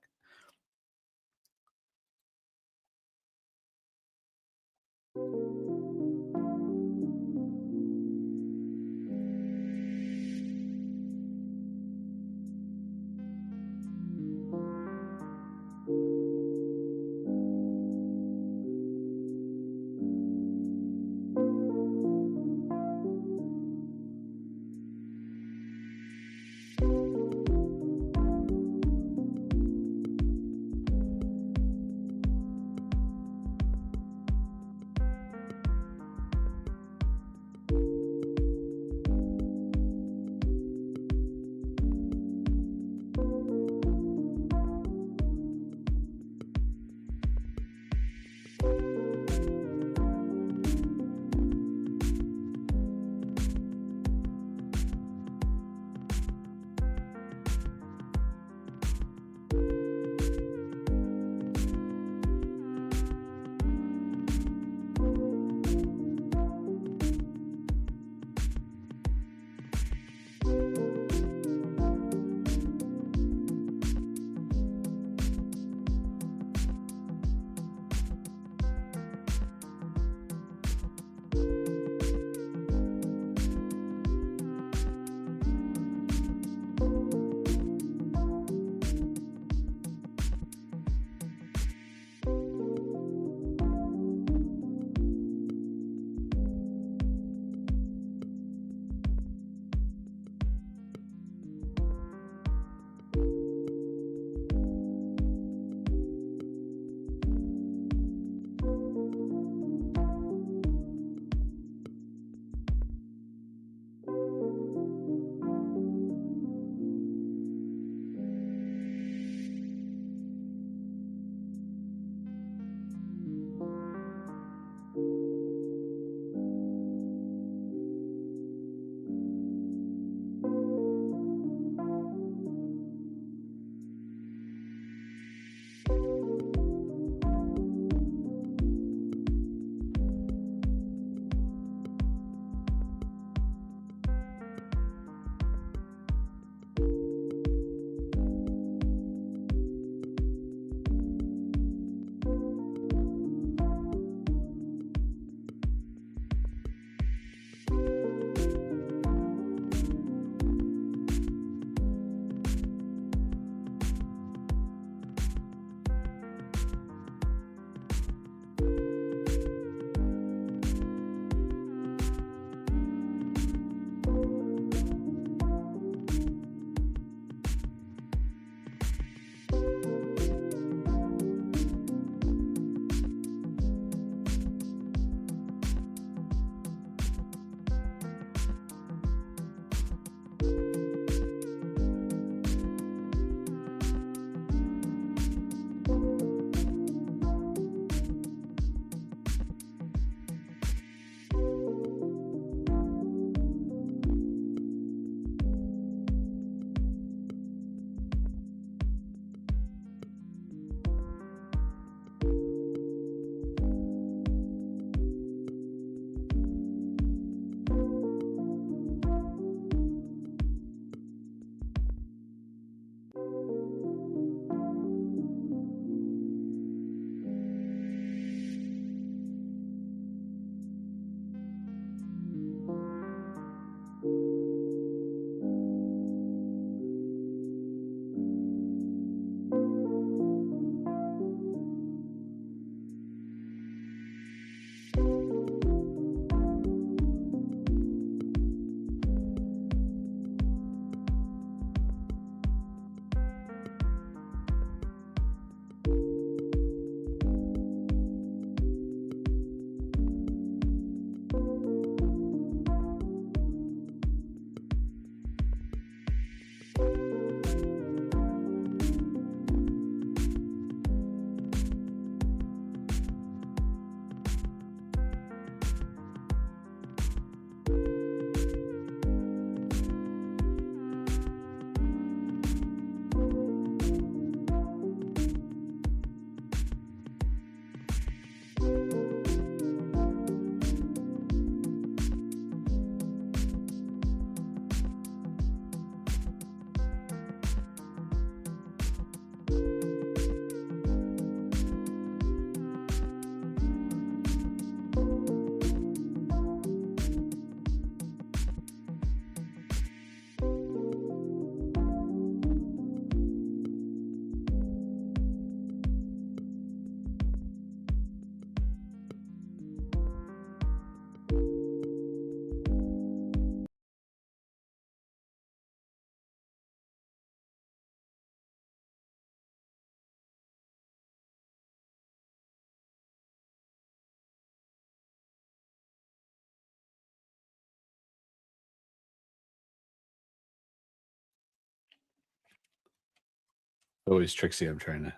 Always Trixie. I'm trying to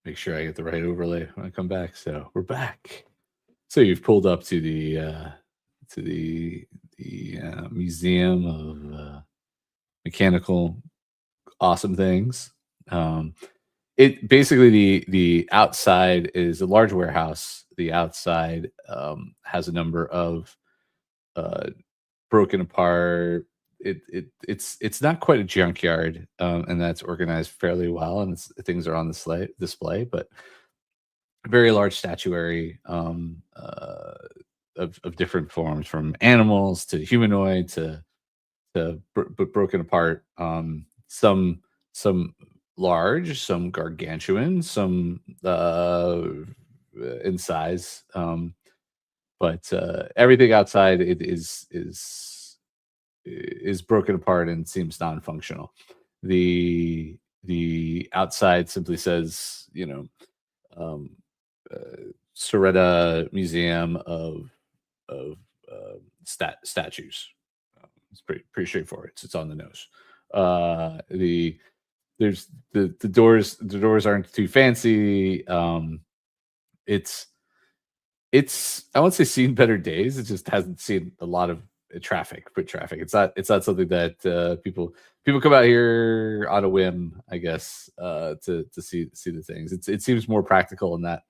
make sure I get the right overlay when I come back. So we're back. So you've pulled up to the museum of mechanical awesome things. It basically the outside is a large warehouse. The outside has a number of broken apart. It's not quite a junkyard, and that's organized fairly well, and things are on the display, but very large statuary of different forms, from animals to humanoid to broken apart. Some large, some gargantuan, some in size. But everything outside is broken apart and seems non-functional. The outside simply says, Soretta Museum of statues. It's pretty straightforward. It's on the nose. The doors aren't too fancy. It's I won't say seen better days. It just hasn't seen a lot of foot traffic. It's not something that people come out here on a whim, I guess, to see the things. It seems more practical in that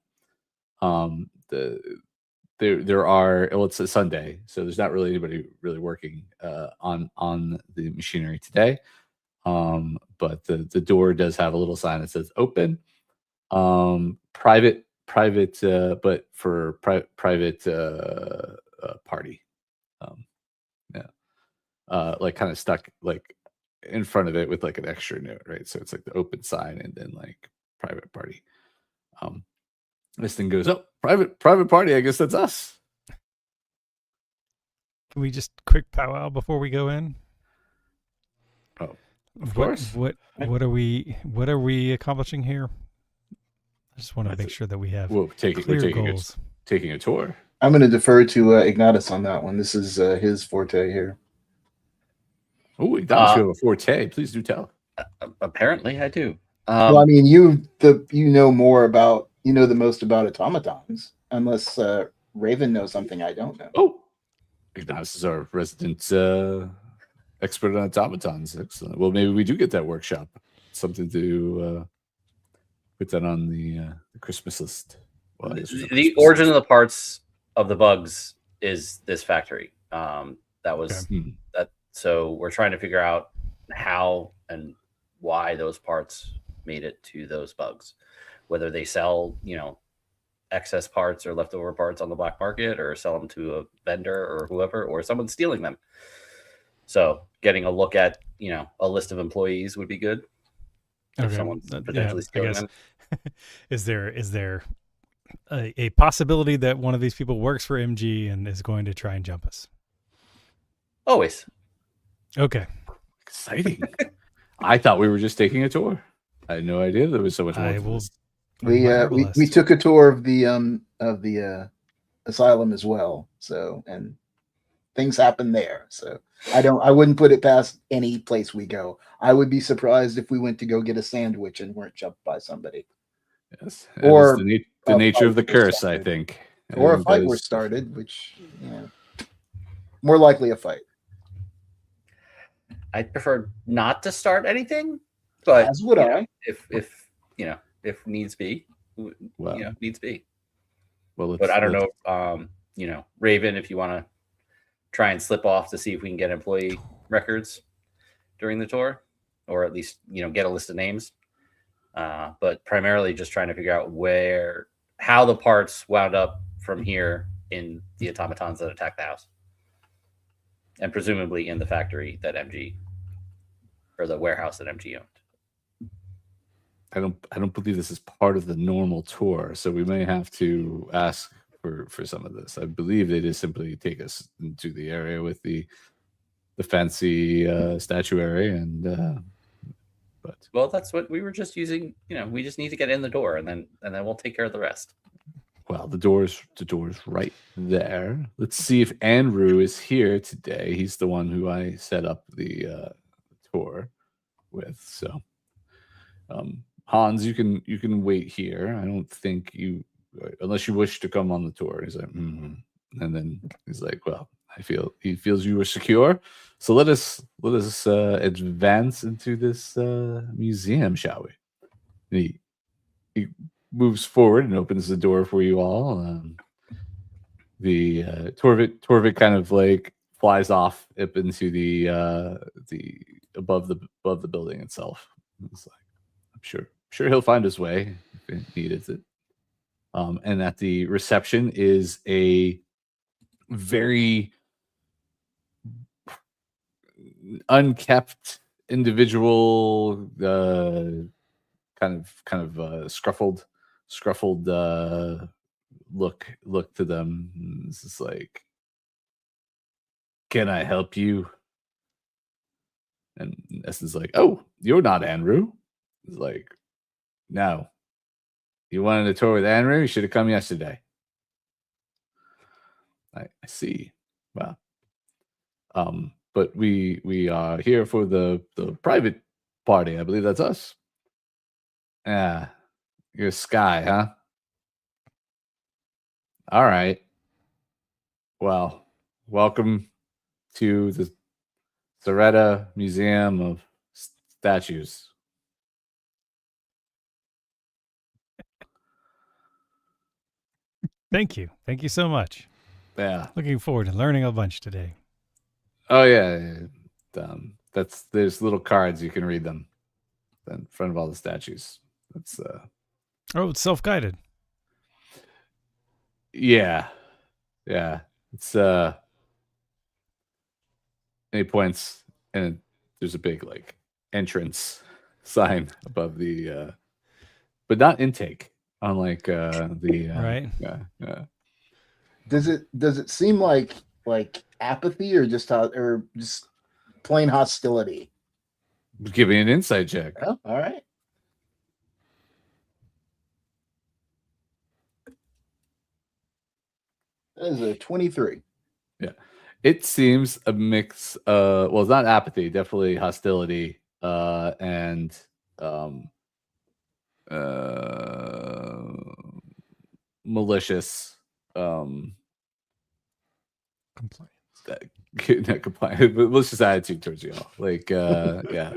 there are, well, it's a Sunday, so there's not really anybody really working on the machinery today. But the door does have a little sign that says open. Private, but for private party. Like kind of stuck like in front of it with like an extra note, right? So it's like the open sign and then like private party. This thing goes, oh, private party. I guess that's us. Can we just quick powwow before we go in? Oh, of course. What are we accomplishing here? I just want to make sure that we have clear goals. Taking a tour. I'm going to defer to Ignatius on that one. This is his forte here. Oh, Ignatius, you have a forte. Please do tell. Apparently, I do. Well, I mean, you know more about, the most about automatons, unless Raven knows something I don't know. Oh, Ignatius is our resident expert on automatons. Excellent. Well, maybe we do get that workshop. Something to put that on the Christmas list. Well, the origin of the parts of the bugs is this factory. That was that. So we're trying to figure out how and why those parts made it to those bugs, whether they sell, excess parts or leftover parts on the black market, or sell them to a vendor or whoever, or someone's stealing them. So getting a look at, a list of employees would be good. Okay. If someone's potentially stealing them. Is there a possibility that one of these people works for MG and is going to try and jump us? Always. Okay. Exciting. I thought we were just taking a tour. I had no idea there was so much more. We took a tour of the asylum as well. So, and things happen there. So I wouldn't put it past any place we go. I would be surprised if we went to go get a sandwich and weren't jumped by somebody. Yes. Or the nature of the curse, I think. Or a fight was started, which, more likely a fight. I'd prefer not to start anything, but as would I. If needs be, needs be. Well, but I don't know. Raven, if you want to try and slip off to see if we can get employee records during the tour, or at least get a list of names. But primarily just trying to figure out how the parts wound up from here in the automatons that attacked the house. And presumably in the factory that MG, or the warehouse that MG owned. I don't believe this is part of the normal tour, so we may have to ask for some of this. I believe they just simply take us into the area with the fancy statuary, and well, that's what we were just using. We just need to get in the door, and then we'll take care of the rest. Well, the door's right there. Let's see if Andrew is here today. He's the one who I set up the tour with. So Hans, you can wait here. I don't think you, unless you wish to come on the tour. He's like, and then he's like, well, he feels you are secure. So let us advance into this museum, shall we? He moves forward and opens the door for you all. The Torvik kind of like flies off up into the above the building itself. It's like, I'm sure he'll find his way if he needs it. And at the reception is a very unkept individual, kind of scruffled look to them. It's just like, can I help you? And Esten's like, oh, you're not Andrew. It's like, no. You wanted a tour with Andrew? You should have come yesterday. I see. Well, but we are here for the private party. I believe that's us. Yeah, you're Skye, huh? All right. Well, welcome to the Soretta Museum of Statues. Thank you so much. Yeah. Looking forward to learning a bunch today. Oh yeah. There's little cards, you can read them in front of all the statues. That's it's self-guided. Yeah. It's any points, and there's a big like entrance sign above the but not intake, unlike the right. Yeah. Does it seem like apathy or just plain hostility? Give me an insight check. Oh, all right. That is a 23. Yeah. It seems a mix, well, it's not apathy, definitely hostility, and malicious Compliance. Not compliant, but malicious attitude towards you all. Like, yeah,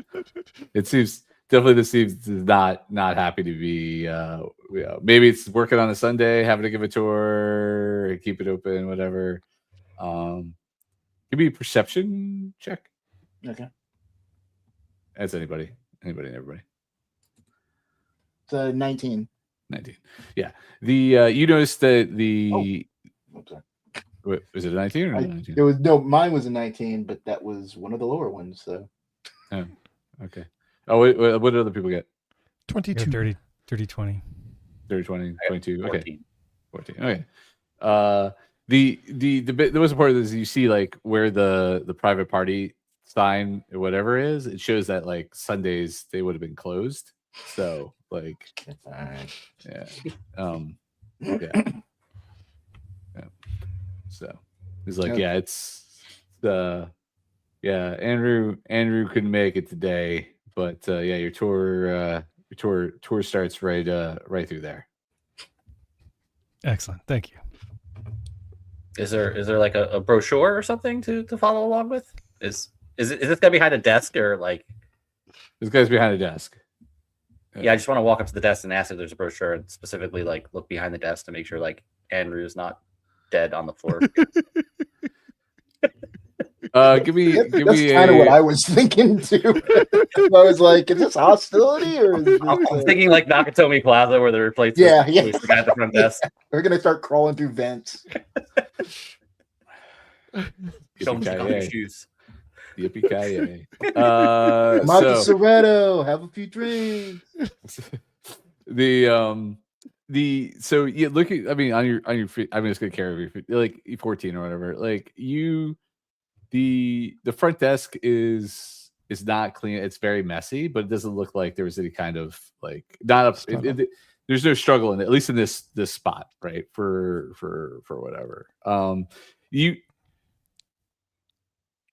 it seems definitely this seems not happy to be. Maybe it's working on a Sunday, having to give a tour, keep it open, whatever. Give me a perception check. Okay. That's anybody and everybody. It's 19. 19. Yeah. The you noticed that the. Okay. What, was it a 19 or 19? It was mine was a 19, but that was one of the lower ones. So. Oh, okay. Oh, wait, what did other people get? 22. 30, 20. 30, 20, 22. 14. Okay. 14. Okay. The most important is you see like where the private party sign or whatever is, it shows that like Sundays they would have been closed. So like yeah. Yeah. So he's like, yeah, it's Andrew couldn't make it today, but yeah, your tour starts right through there. Excellent. Thank you. Is there like a brochure or something to follow along with? Is this guy behind a desk or like? This guy's behind a desk. Yeah, I just want to walk up to the desk and ask if there's a brochure, and specifically like look behind the desk to make sure like Andrew is not dead on the floor. Give me kind of what I was thinking too. I was like, is this hostility or is this, I'm thinking like Nakatomi Plaza where they're replacing the guy at the front desk. We're gonna start crawling through vents. Shoes. Yippee-ki-yay. Come out to Soretto, have a few drinks. So yeah, look at, I mean, on your feet, I'm just gonna carry your like 14 or whatever. Like the front desk is not clean. It's very messy, but it doesn't look like there was any kind of like there's no struggle in it, at least in this spot, right? For whatever.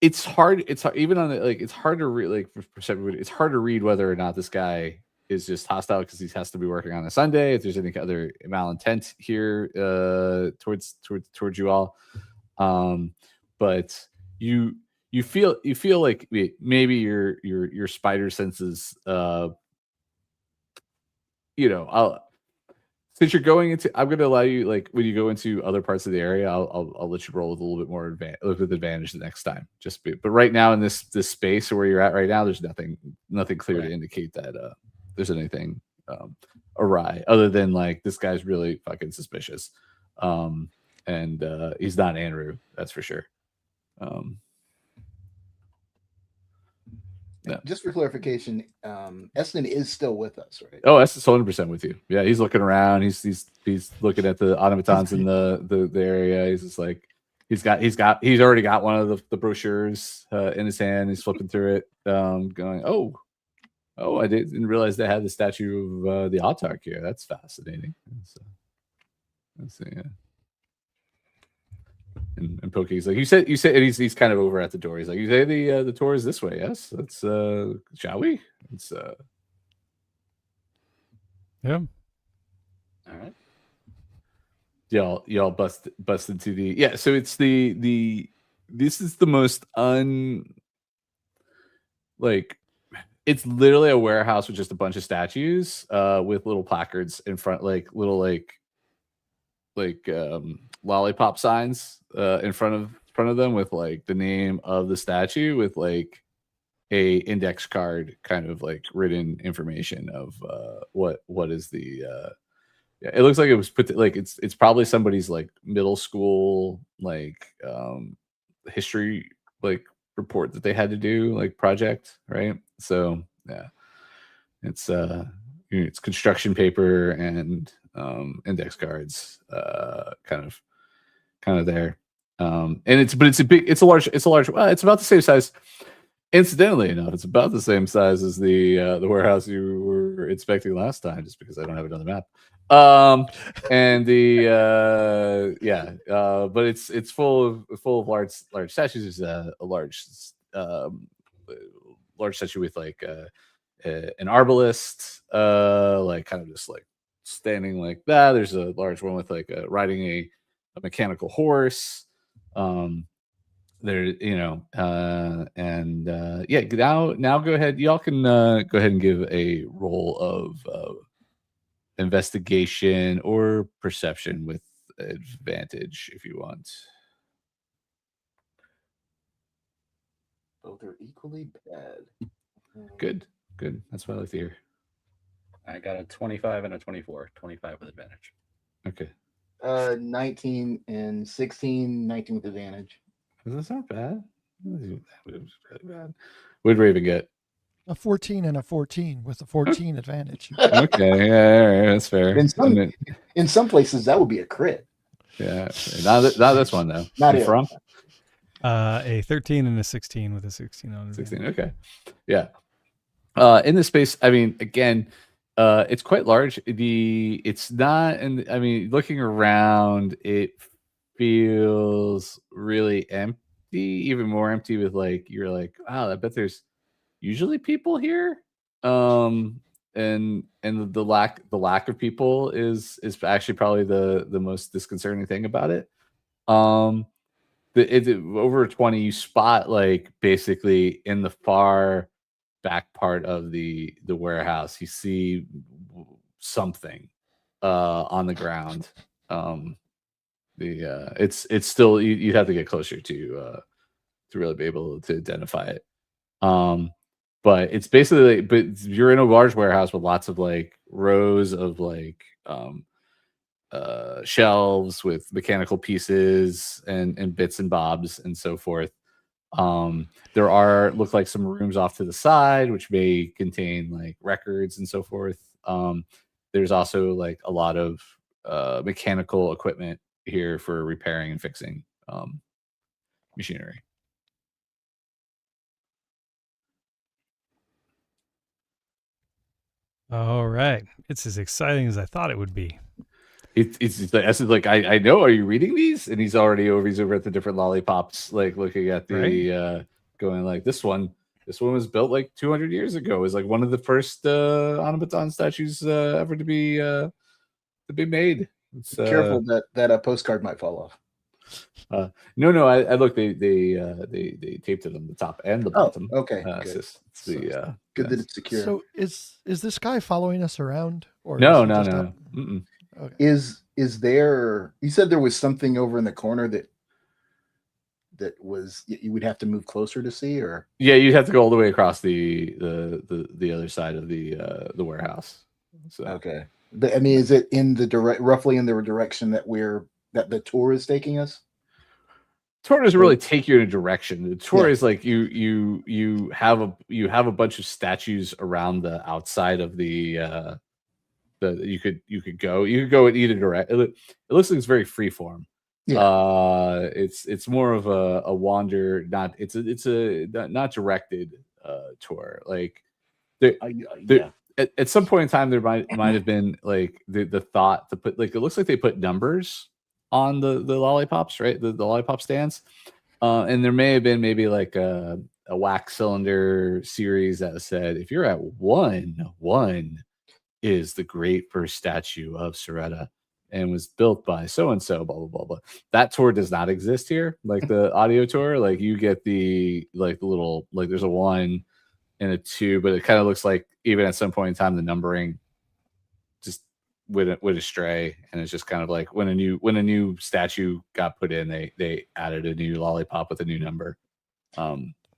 It's hard even on the, like, it's hard to read, like, for perception, it's hard to read whether or not this guy is just hostile because he has to be working on a Sunday. If there's any other malintent here towards you all, but you feel like maybe your spider senses, since you're going into, I'm going to allow you, like, when you go into other parts of the area, I'll let you roll with a little bit more advantage the next time. But right now in this space where you're at right now, there's nothing clear to indicate that there's anything awry, other than like this guy's really fucking suspicious, and he's not Andrew, that's for sure. Yeah. Just for clarification, Esten is still with us, right? Oh, Esten's 100% with you. Yeah, he's looking around. He's looking at the automatons in the area. He's just like he's already got one of the brochures in his hand. He's flipping through it, going, oh, I didn't realize they had the statue of the Autark here. That's fascinating. Let's see. Yeah. And Pokey's like, you said, and he's kind of over at the door. He's like, you say the tour is this way, yes? Let's shall we? It's yeah. All right. Y'all bust into the so it's this is the most it's literally a warehouse with just a bunch of statues with little placards in front, like little lollipop signs in front of them with like the name of the statue with like a index card kind of like written information of what is the it looks like it was put like it's probably somebody's like middle school like history like report that they had to do, like project, right? So yeah, it's construction paper and index cards kind of there, and it's a large well, it's about the same size, incidentally enough. It's about the same size as the warehouse you were inspecting last time, just because I don't have it on the map. And but it's full of large statues. There's a large statue with like an arbalist, like kind of just like standing like that. There's a large one with like riding a mechanical horse. There, and now go ahead. Y'all can go ahead and give a roll of investigation or perception with advantage if you want. Both are equally bad. Good. That's what I like to hear. I got a 25 and a 24. 25 with advantage. Okay. 19 and 16. 19 with advantage. That's not bad. Bad. What did Raven get? A 14 and a 14 with a 14 advantage. Okay, yeah, that's fair. In some places, that would be a crit. Yeah, not this one though. Not here. From a 13 and a 16 with a 16 on advantage. 16. Okay, yeah. In this space, I mean, again, it's quite large. It's not, and I mean, looking around, it feels really empty, even more empty. With like, you're like, wow, I bet there's usually people here, and the lack of people is actually probably the most disconcerting thing about it. Over 20, you spot like basically in the far back part of the warehouse, you see something on the ground. It's still, you'd have to get closer to really be able to identify it. But it's basically, but you're in a large warehouse with lots of like rows of like shelves with mechanical pieces and bits and bobs and so forth. There look like some rooms off to the side which may contain like records and so forth. There's also like a lot of mechanical equipment here for repairing and fixing machinery. All right. It's as exciting as I thought it would be. It's like, I know, are you reading these? And he's over at the different lollipops, like looking at the, going like, this one This one was built like 200 years ago. It was like one of the first automaton statues ever to be made. It's, Careful that a postcard might fall off. No. I look. They taped it on the top and the bottom. Okay, It's good. just the Good that it's secure. So is this guy following us around, or no. is he just up- Mm-mm. Okay. Is there? You said there was something over in the corner that was you would have to move closer to see, or Yeah, you'd have to go all the way across the other side of the warehouse. So okay. I mean, is it in the roughly in the direction that the tour is taking us? tour doesn't really take you in a direction. The tour is like you have a bunch of statues around the outside of the you could go in either direction. It looks like it's very freeform. It's more of a wander, not it's a not directed tour. Like at some point in time there might have been like the thought to put, like, it looks like they put numbers on the lollipops, right? The lollipop stands. And there may have been maybe like a wax cylinder series that said, if you're at 1 is the great first statue of Soretta and was built by so and so, blah blah blah blah. That tour does not exist here. Like the audio tour, like you get the little, like there's a 1 and a 2, but it kind of looks like even at some point in time the numbering just went astray, and it's just kind of like when a new statue got put in, they added a new lollipop with a new number.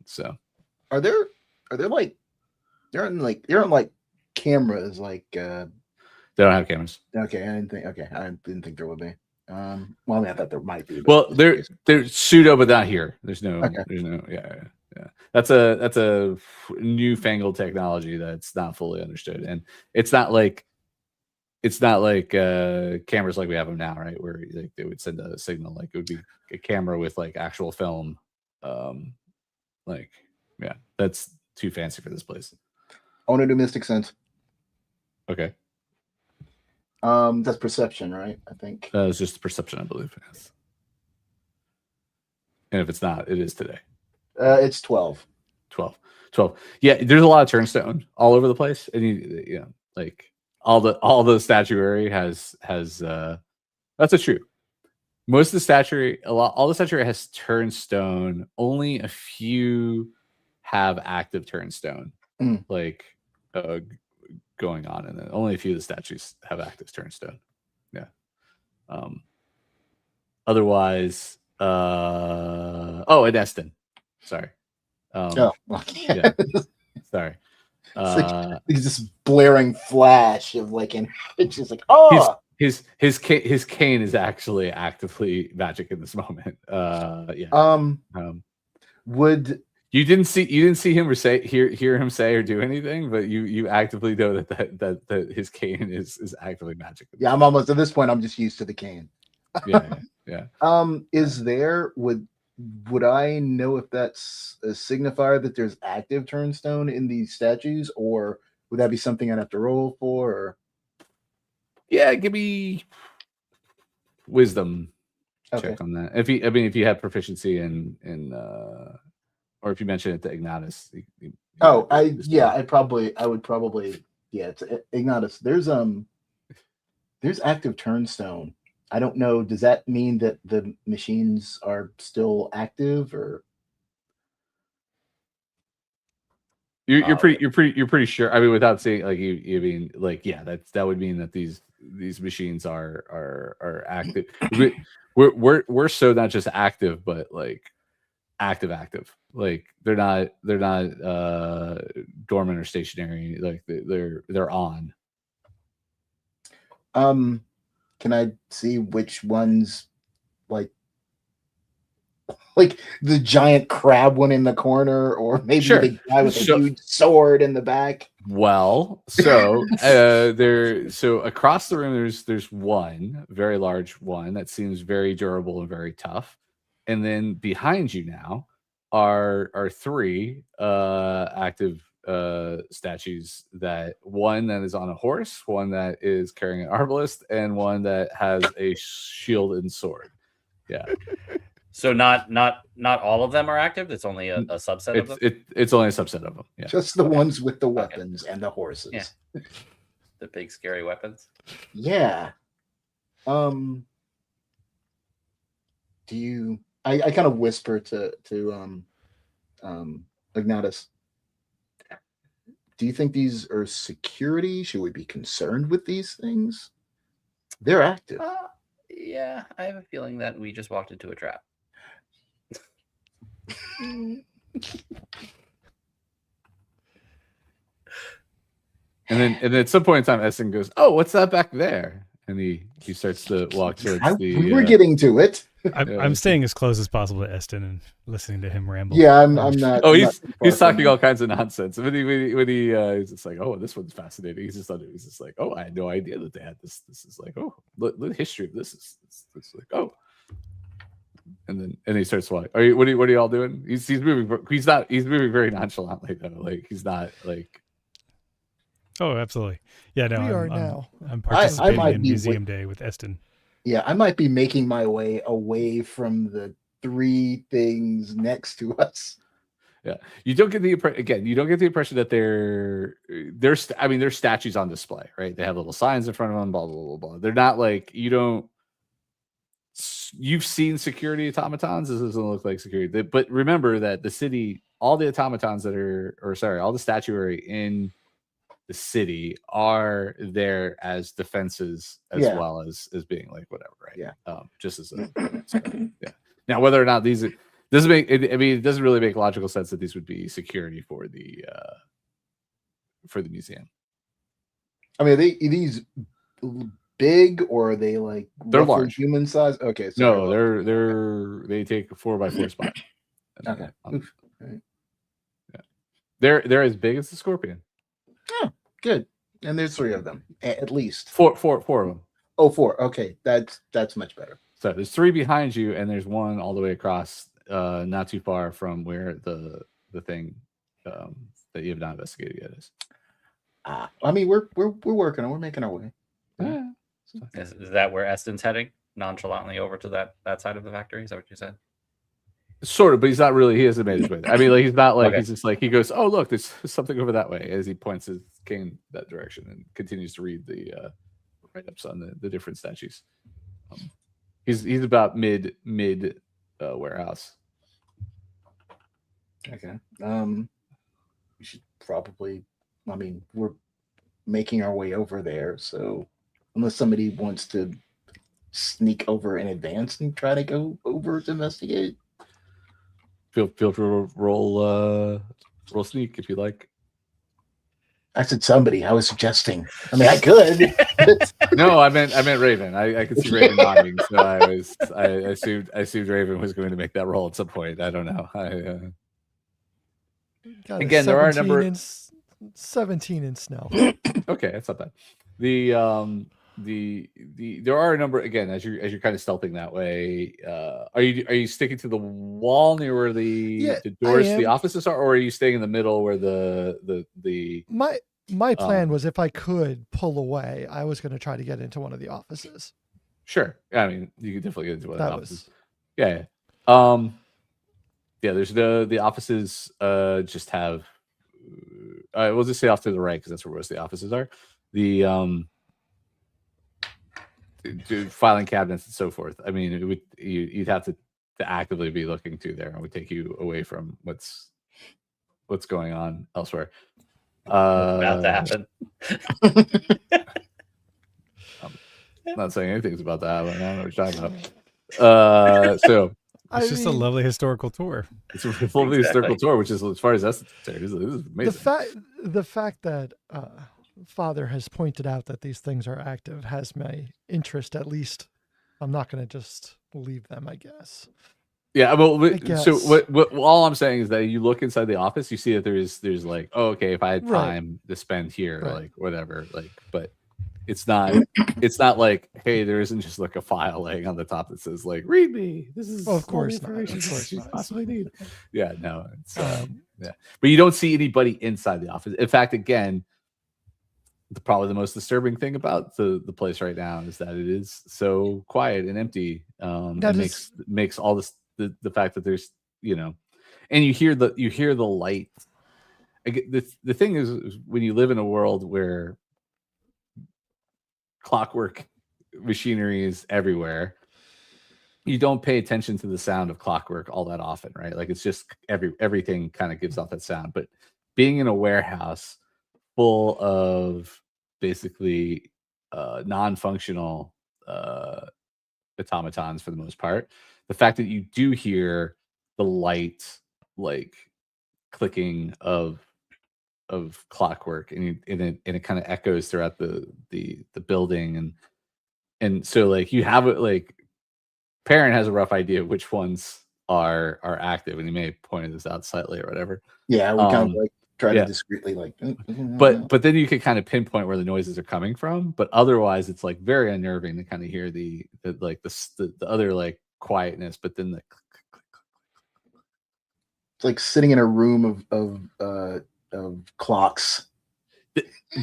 So are there like there aren't like cameras like they don't have cameras. Okay, I didn't think there would be. Well, I mean, I thought there might be. Well, they're pseudo, but not here. There's no yeah. That's a newfangled technology that's not fully understood, and it's not like cameras like we have them now, right? Where like they would send a signal, like it would be a camera with like actual film. That's too fancy for this place. I want to do Mystic Sense. Okay. That's perception, right? I think. It's just perception, I believe. Yes. And if it's not, it is today. It's 12. 12. Yeah, there's a lot of turnstone all over the place, and you know, like all the statuary has that's a true. Most of the statuary, all the statuary has turnstone. Only a few have active turnstone, like going on, and then only a few of the statues have active turnstone. Yeah. Otherwise, and Esten. Sorry. Yeah. Sorry. It's this blaring flash of like, and it's just like, his cane is actually actively magic in this moment. Would you didn't see him or hear him say or do anything, but you actively know that his cane is actively magic. Yeah, I'm almost at this point. I'm just used to the cane. Yeah. Is there would I know if that's a signifier that there's active turnstone in these statues, or would that be something I'd have to roll for? Or yeah, give me wisdom check on that. If you have proficiency in or if you mention it to Ignatus. I would probably it's Ignatus. There's active turnstone. I don't know. Does that mean that the machines are still active, or you're pretty sure? I mean, without saying, like, you mean, like, yeah, that would mean that these machines are active. We're so not just active, but like active. Like they're not dormant or stationary. Like they're on. Can I see which ones, like the giant crab one in the corner, or maybe the guy with a huge sword in the back? Well, so so across the room there's one very large one that seems very durable and very tough, and then behind you now are 3 active statues, that one that is on a horse, one that is carrying an arbalist, and one that has a shield and sword. Yeah. So not all of them are active. It's only a subset of them. It's only a subset of them. Yeah. Just the ones with the weapons and the horses. Yeah. The big scary weapons. Yeah. Do you? I kind of whisper to Ignatus. Do you think these are security? Should we be concerned with these things? They're active. Yeah, I have a feeling that we just walked into a trap. And then at some point in time, Esten goes, "Oh, what's that back there?" And he starts to walk towards we were getting to it. I'm staying as close as possible to Esten and listening to him ramble. Yeah, I'm not. Oh, I'm he's talking all kinds of nonsense. When he's just like, "Oh, this one's fascinating." He's just like, "Oh, I had no idea that they had this. This is like, oh, look the history of this is like, oh." And he starts walking. What are you all doing? He's moving. He's moving very nonchalantly though. Like he's not like. Oh, absolutely. Yeah, no, We are now. I'm participating might in be Museum Day with Esten. Yeah, I might be making my way away from the three things next to us. Yeah, you don't get the impression that there's statues on display, right? They have little signs in front of them, blah blah blah blah. They're not like you've seen security automatons. This doesn't look like security, but remember that the city, all the automatons all the statuary in the city are there as defenses as well as being like whatever, right? Yeah. Just as yeah. Now, whether or not these doesn't make it, I mean, it doesn't really make logical sense that these would be security for the museum. I mean, are these big or are they like they're large, human size? Okay, so no, they take a 4x4 spot. Okay. Right. Yeah, they're as big as the scorpion. Oh, good. And there's three of them, at least. Four of them. Oh, four. Okay, that's much better. So there's three behind you, and there's one all the way across, not too far from where the thing that you have not investigated yet is. I mean, we're working on. We're making our way. Yeah. Is that where Esten's heading? Nonchalantly over to that side of the factory? Is that what you said? Sort of, but he's not really. He hasn't made his way there. I mean, like he's not like Okay. He's just like he goes, "Oh, look, there's something over that way," as he points his cane that direction and continues to read the write-ups on the different statues. He's about mid warehouse. Okay. We should probably. I mean, we're making our way over there, so unless somebody wants to sneak over in advance and try to go over to investigate. Feel free to roll sneak if you like. I said somebody. I was suggesting. I mean, I could. No, I meant Raven. I could see Raven nodding, so I assumed Raven was going to make that roll at some point. I don't know. Again, there are a number. 17 in snow. Okay, that's not bad. There are a number, again, as you're kind of stealthing that way. Are you sticking to the wall near where the doors to the offices are, or are you staying in the middle where the my plan was if I could pull away, I was going to try to get into one of the offices. Sure. I mean, you could definitely get into one of the offices. Yeah. Yeah, there's the offices just have we'll just say off to the right because that's where most of the offices are. The filing cabinets and so forth. I mean, you'd have to actively be looking through there, and it would take you away from what's going on elsewhere. About to happen. I'm not saying anything's about to happen. I don't know what you're talking about. So it's just a lovely historical tour. It's a lovely historical tour, which is, as far as that's concerned, this is amazing. The fact that Father has pointed out that these things are active has my interest. At least I'm not going to just leave them, I guess. Yeah, well, so what all I'm saying is that you look inside the office, you see that there's like, oh, okay, if I had time to spend here, like whatever, like, but it's not like, hey, there isn't just like a file laying on the top that says like, read me. This is of course not. Of course you not. possibly need. Yeah, no, it's yeah, but you don't see anybody inside the office. In fact, again, probably the most disturbing thing about the place right now is that it is so quiet and empty. It makes all this the fact that there's, and you hear the light. The thing is when you live in a world where clockwork machinery is everywhere, you don't pay attention to the sound of clockwork all that often, right? Like it's just everything kind of gives off that sound. But being in a warehouse full of basically non-functional automatons for the most part, the fact that you do hear the light like clicking of clockwork, and it kind of echoes throughout the building, and so like you have it, like Perrin has a rough idea of which ones are active, and he may have pointed this out slightly or whatever. Yeah, we kind of like try to discreetly like. But then you can kind of pinpoint where the noises are coming from. But otherwise, it's like very unnerving to kind of hear the other like quietness, but then the. It's like sitting in a room of clocks.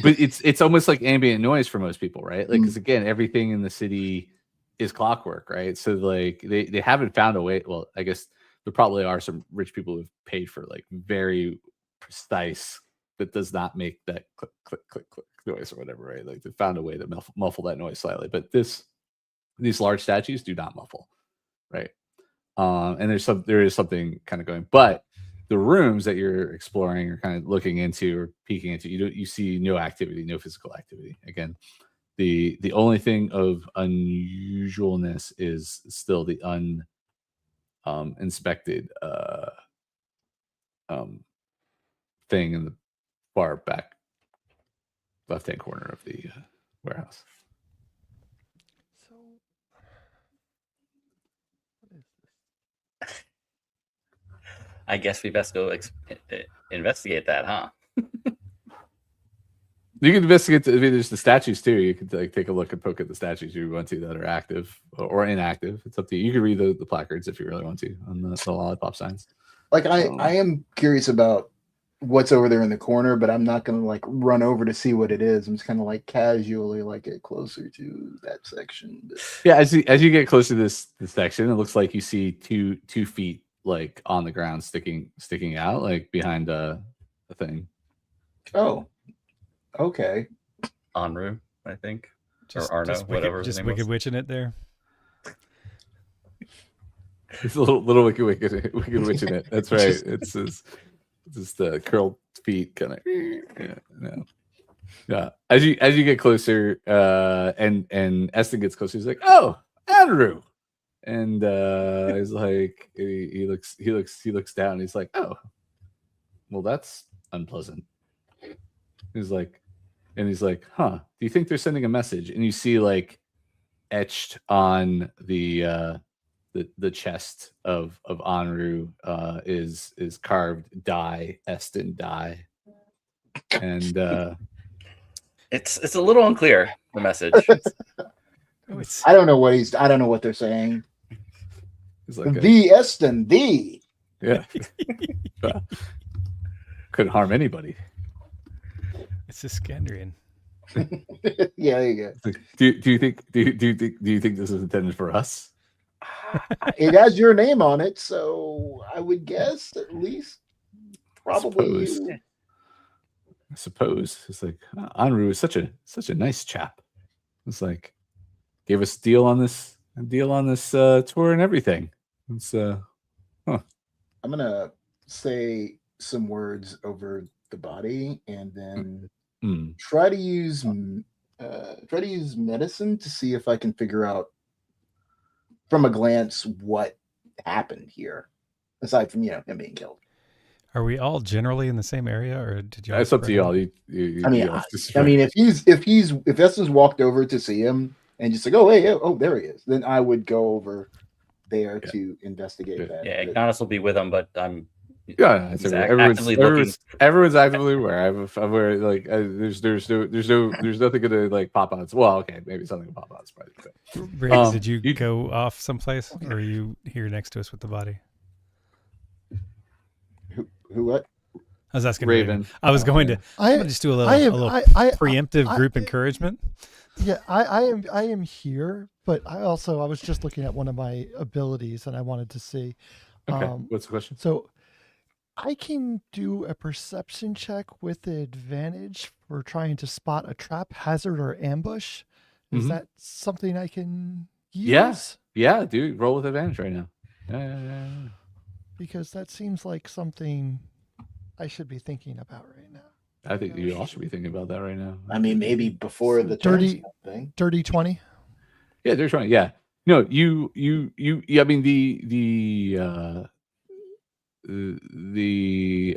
But it's almost like ambient noise for most people, right? Like, because again, everything in the city is clockwork, right? So like they haven't found a way. Well, I guess there probably are some rich people who've paid for like very precise that does not make that click click click click noise or whatever, right? Like they found a way to muffle that noise slightly, but these large statues do not muffle, right? And there is something kind of going, but the rooms that you're exploring or kind of looking into or peeking into, you see no activity, no physical activity. Again, the only thing of unusualness is still the inspected thing in the far back left-hand corner of the warehouse. So, what is this? I guess we best go investigate that, huh? You can investigate. There's the statues too. You could like take a look and poke at the statues you want to that are active or inactive. It's up to you. You can read the placards if you really want to on the lollipop signs. Like I am curious about what's over there in the corner, but I'm not gonna like run over to see what it is. I'm just kind of like casually like get closer to that section. Yeah, as you get closer to this section, it looks like you see two feet like on the ground sticking out like behind a thing. Oh, okay. Enru, I think, Just, or Arno, just whatever. Wicked, his just name Wicked was. Witching it there. It's a little wicked witch in it. That's right. It's just the curled feet kind of. Yeah. As you get closer, and Esten gets closer, he's like, "Oh, Andrew," and he's like, he looks down. And he's like, "Oh, well, that's unpleasant." He's like, "Huh? Do you think they're sending a message?" And you see like etched on the chest of Enru is carved die Esten die, and It's a little unclear, the message. I don't know what they're saying. It's like the Esten, the yeah. Couldn't harm anybody. It's Iskandrian. Yeah, there you go. Do you think this is intended for us? It has your name on it, so I would guess at least probably you. I suppose it's like Enru is such a nice chap. It's like gave us a deal on this tour and everything. It's I'm gonna say some words over the body and then try to use medicine to see if I can figure out from a glance what happened here, aside from him being killed. Are we all generally in the same area, or did you? It's up to y'all. I mean, if Esten's walked over to see him and just like, oh, there he is, then I would go over there to investigate that. Yeah, Ignatus will be with him, but I'm. Yeah, everyone's actively aware. I'm aware. Like, there's nothing gonna like pop out. Well, okay, maybe something will pop out. Riggs, did you go off someplace, or are you here next to us with the body? Who? What? I was asking Raven. I was going to. I'm gonna just do a little preemptive group encouragement. Yeah, I am here, but I was just looking at one of my abilities and I wanted to see. Okay. What's the question? So I can do a perception check with advantage for trying to spot a trap, hazard, or ambush. Is that something I can use? Yeah, dude. Roll with advantage right now. Yeah. Because that seems like something I should be thinking about right now. I think you all should be thinking about that right now. I mean, maybe before the Dirty- thing. Dirty 20. Yeah, they're trying. Yeah. No, you. I mean, the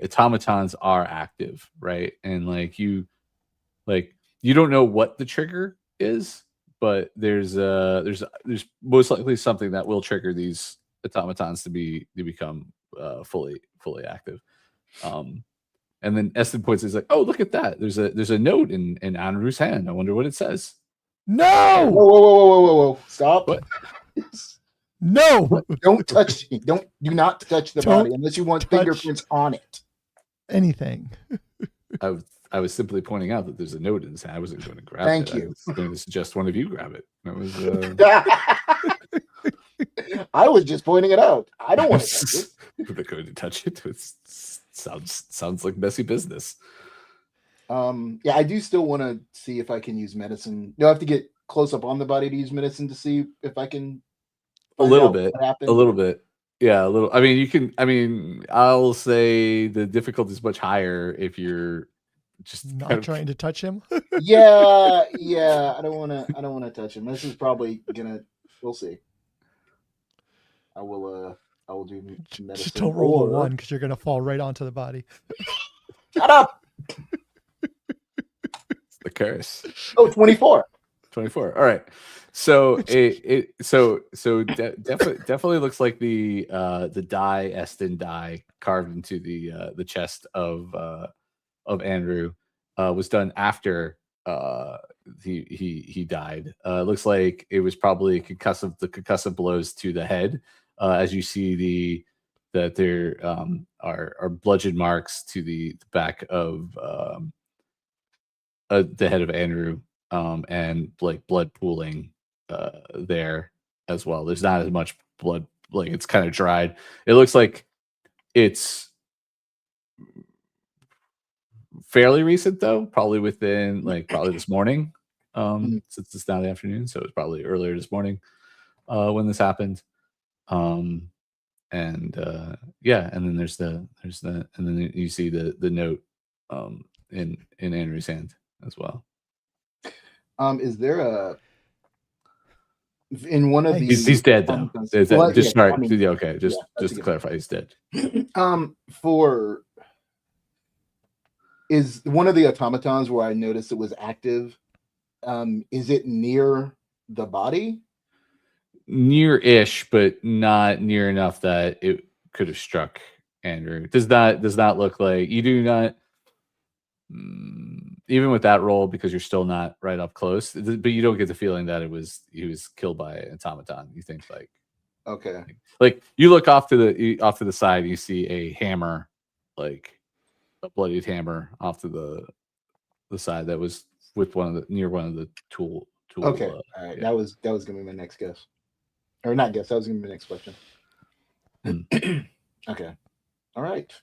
automatons are active, right? And like you don't know what the trigger is, but there's most likely something that will trigger these automatons to become fully active. And then Esten points is like, oh, look at that. There's a note in Anru's hand. I wonder what it says. No! Whoa. Stop. What? No! Don't touch it. Do not touch the Don't body unless you want touch- fingerprints on it. Anything. I was simply pointing out that there's a note in his hand. I wasn't going to grab Thank it. you. I was going to suggest one of you grab it. That was I was just pointing it out. I don't want to touch it. They're going to touch it. It sounds like messy business. Yeah, I do still want to see if I can use medicine. Do I have to get close up on the body to use medicine to see if I can? A little bit. What happened? A little bit. Yeah, a little. I mean, you can. I mean, I'll say the difficulty is much higher if you're just Not trying to touch him. Yeah. I don't want to touch him. This is probably gonna. We'll see. I will do medicine. Just don't roll a 1 because you're going to fall right onto the body. Shut up. It's the curse. Oh, 24. 24. All right. So definitely looks like the Esten die carved into the chest of Andrew was done after he died. Looks like it was probably the concussive blows to the head. As you see that there are bludgeon marks to the back of the head of Andrew, and like blood pooling there as well. There's not as much blood, like it's kind of dried. It looks like it's fairly recent though, probably within probably this morning, since it's now the afternoon, so it's probably earlier this morning when this happened. And then there's the and then you see the note in Andrew's hand as well. Is there in one of these? He's dead though. Okay. Just to clarify, he's dead. Is one of the automatons where I noticed it was active? Is it near the body? Near-ish, but not near enough that it could have struck Andrew. Does not look like you do not. Even with that roll, because you're still not right up close, but you don't get the feeling that he was killed by an automaton. You think okay, like you look off to the side, and you see a hammer, like a bloodied hammer off to the side that was with near one of the tool. Okay, all right. Yeah. That was gonna be my next guess, or not guess. That was gonna be my next question. Okay, all right.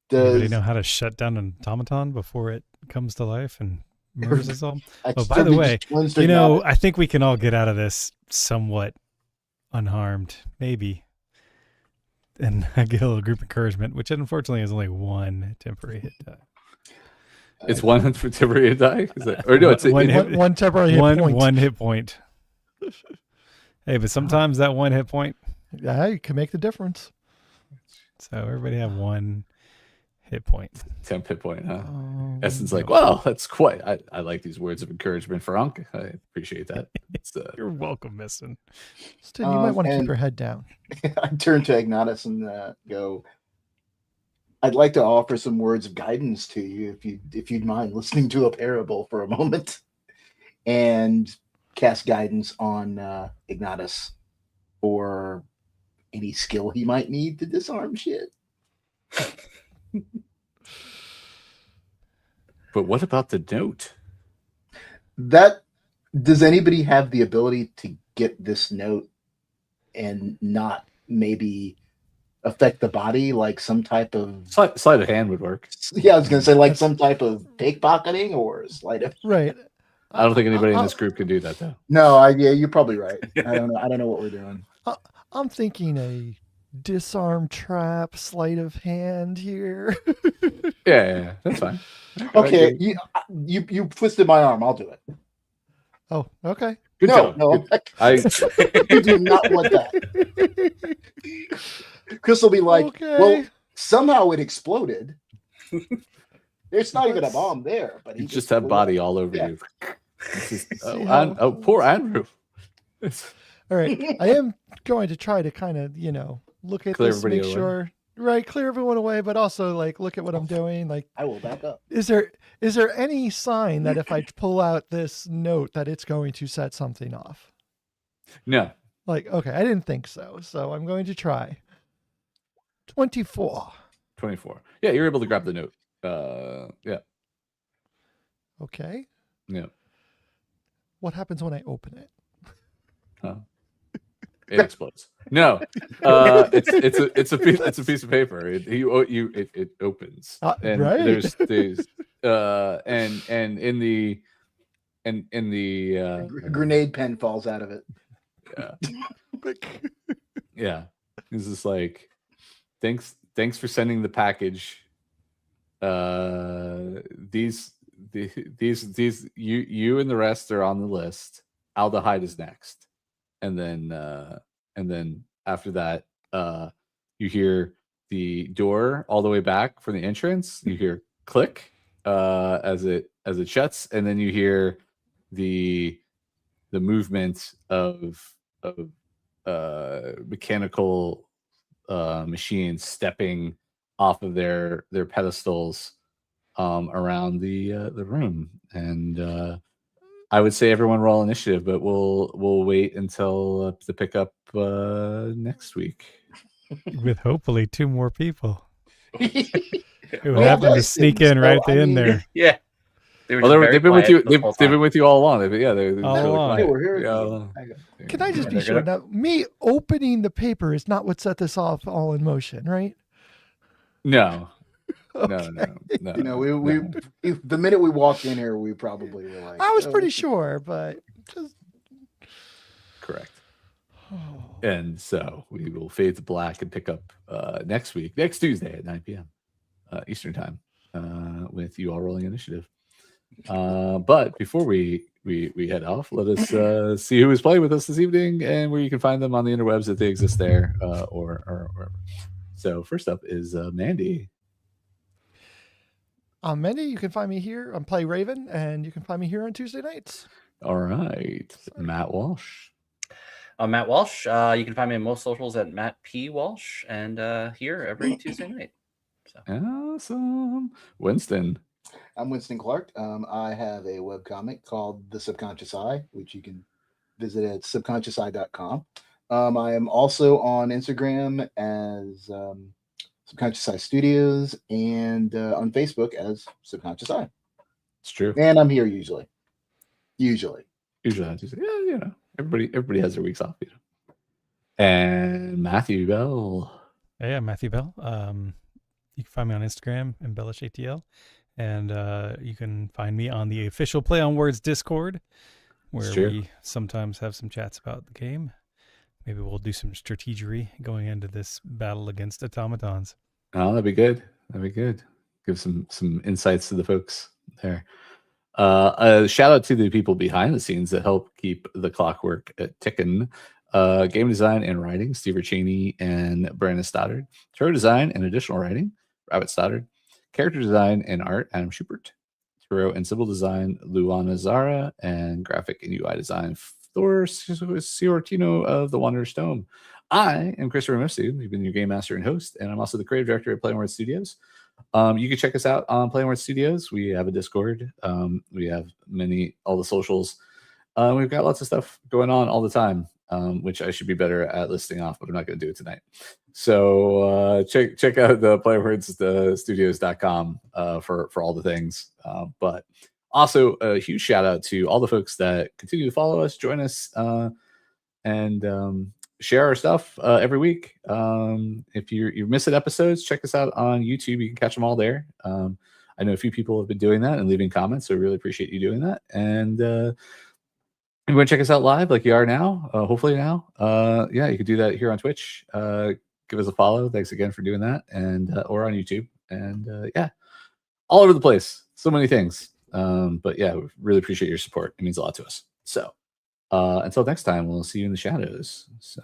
Does anybody know how to shut down an automaton before it comes to life and murders us all? Oh, by the way, I think we can all get out of this somewhat unharmed, maybe. And I get a little group encouragement, which unfortunately is only 1 temporary hit die. It's 1 temporary hit die? Or no, it's one temporary hit point. 1 hit point. Hey, but sometimes that 1 hit point, it can make the difference. So everybody have 1 hit point. 10 hit point, huh? Esten's like, wow, that's quite. I like these words of encouragement for Unc. I appreciate that. You're welcome, Esten. Esten, you might want to keep your head down. I turn to Ignatus and go, I'd like to offer some words of guidance to you if you'd mind listening to a parable for a moment, and cast guidance on Ignatus for any skill he might need to disarm shit. But what about the note? Does anybody have the ability to get this note and not maybe affect the body, like some type of sleight of hand would work. Yeah, I was gonna say like some type of pickpocketing or sleight of. Right. I don't think anybody in this group can do that though. No, yeah, you're probably right. I don't know what we're doing. I'm thinking a disarm trap, sleight of hand here. Yeah, that's fine. Okay, you twisted my arm. I'll do it. Oh, okay. Good job. No, you do not want that. Chris will be like, okay. well, somehow it exploded. There's not even a bomb there, but you just have body all over you. Poor Andrew. All right, I am going to try to kind of, look at clear this, make away. sure, right, clear everyone away, but also like look at what I'm doing. Like, I will back up. Is there any sign that if I pull out this note that it's going to set something off? No. Like, okay, I didn't think so. So I'm going to try. 24. 24. Yeah, you're able to grab the note. Yeah. Okay. Yeah. What happens when I open it? It explodes. No, it's a piece of paper. It opens, and right. there's and in the grenade pen falls out of it. Yeah. Yeah. This is like, thanks for sending the package. These you and the rest are on the list. Aldehyde is next. And then after that, you hear the door all the way back from the entrance. You hear click as it shuts, and then you hear the movement of mechanical machines stepping off of their pedestals around the room. And I would say everyone roll initiative, but we'll wait until the pickup next week. With hopefully 2 more people. Who Well, happened to yes, sneak and in so, right I in mean, there. Yeah. They've been with you. They've been with you all along. They're All really along. quiet. We're here. Yeah. Can I just be they're sure? gonna- Now, me opening the paper is not what set this off all in motion, right? No. Okay. No. You know, we the minute we walked in here, we probably were like, I was pretty sure, but just Correct. And so we will fade to black and pick up next Tuesday at 9 p.m. Eastern time with you all rolling initiative. But before we head off, let us see who is playing with us this evening and where you can find them on the interwebs if they exist there or wherever. So first up is Mandy. I'm Mandy. You can find me here on Play Raven, and you can find me here on Tuesday nights. All right, Matt Walsh. I'm Matt Walsh. You can find me on most socials at Matt P. Walsh, and here every Tuesday night. So. Awesome. Winston. I'm Winston Clark. I have a webcomic called The Subconscious Eye, which you can visit at subconsciouseye.com. I am also on Instagram as Subconscious Eye Studios and on Facebook as Subconscious Eye. It's true. And I'm here usually. Usually. Yeah, you know. Everybody has their weeks off, you know. And Matthew Bell. Yeah, Matthew Bell. You can find me on Instagram, EmbellishATL. And you can find me on the official Play on Words Discord, where we sometimes have some chats about the game. Maybe we'll do some strategery going into this battle against automatons. Oh, that'd be good. Give some insights to the folks there. A shout out to the people behind the scenes that help keep the clockwork ticking. Game design and writing, Steve Cheney and Brandon Stoddard. Tarot design and additional writing, Robert Stoddard. Character design and art, Adam Schubert. Tarot and symbol design, Luana Zara. And graphic and UI design, Thor Ciortino of the Wanderer's Tome. I am Christopher Mifsud. I've been your game master and host, and I'm also the creative director at Play on Words Studios. You can check us out on Play on Words Studios. We have a Discord. We have all the socials. We've got lots of stuff going on all the time, which I should be better at listing off, but I'm not going to do it tonight. So check out the playwords studios.com for all the things. But Also, a huge shout out to all the folks that continue to follow us, join us, and share our stuff every week. If you're missing episodes, check us out on YouTube. You can catch them all there. I know a few people have been doing that and leaving comments, so I really appreciate you doing that. And if you want to check us out live like you are now, hopefully now, yeah, you can do that here on Twitch. Give us a follow. Thanks again for doing that, and or on YouTube. And yeah, all over the place. So many things. But yeah, we really appreciate your support. It means a lot to us. So until next time, we'll see you in the shadows. So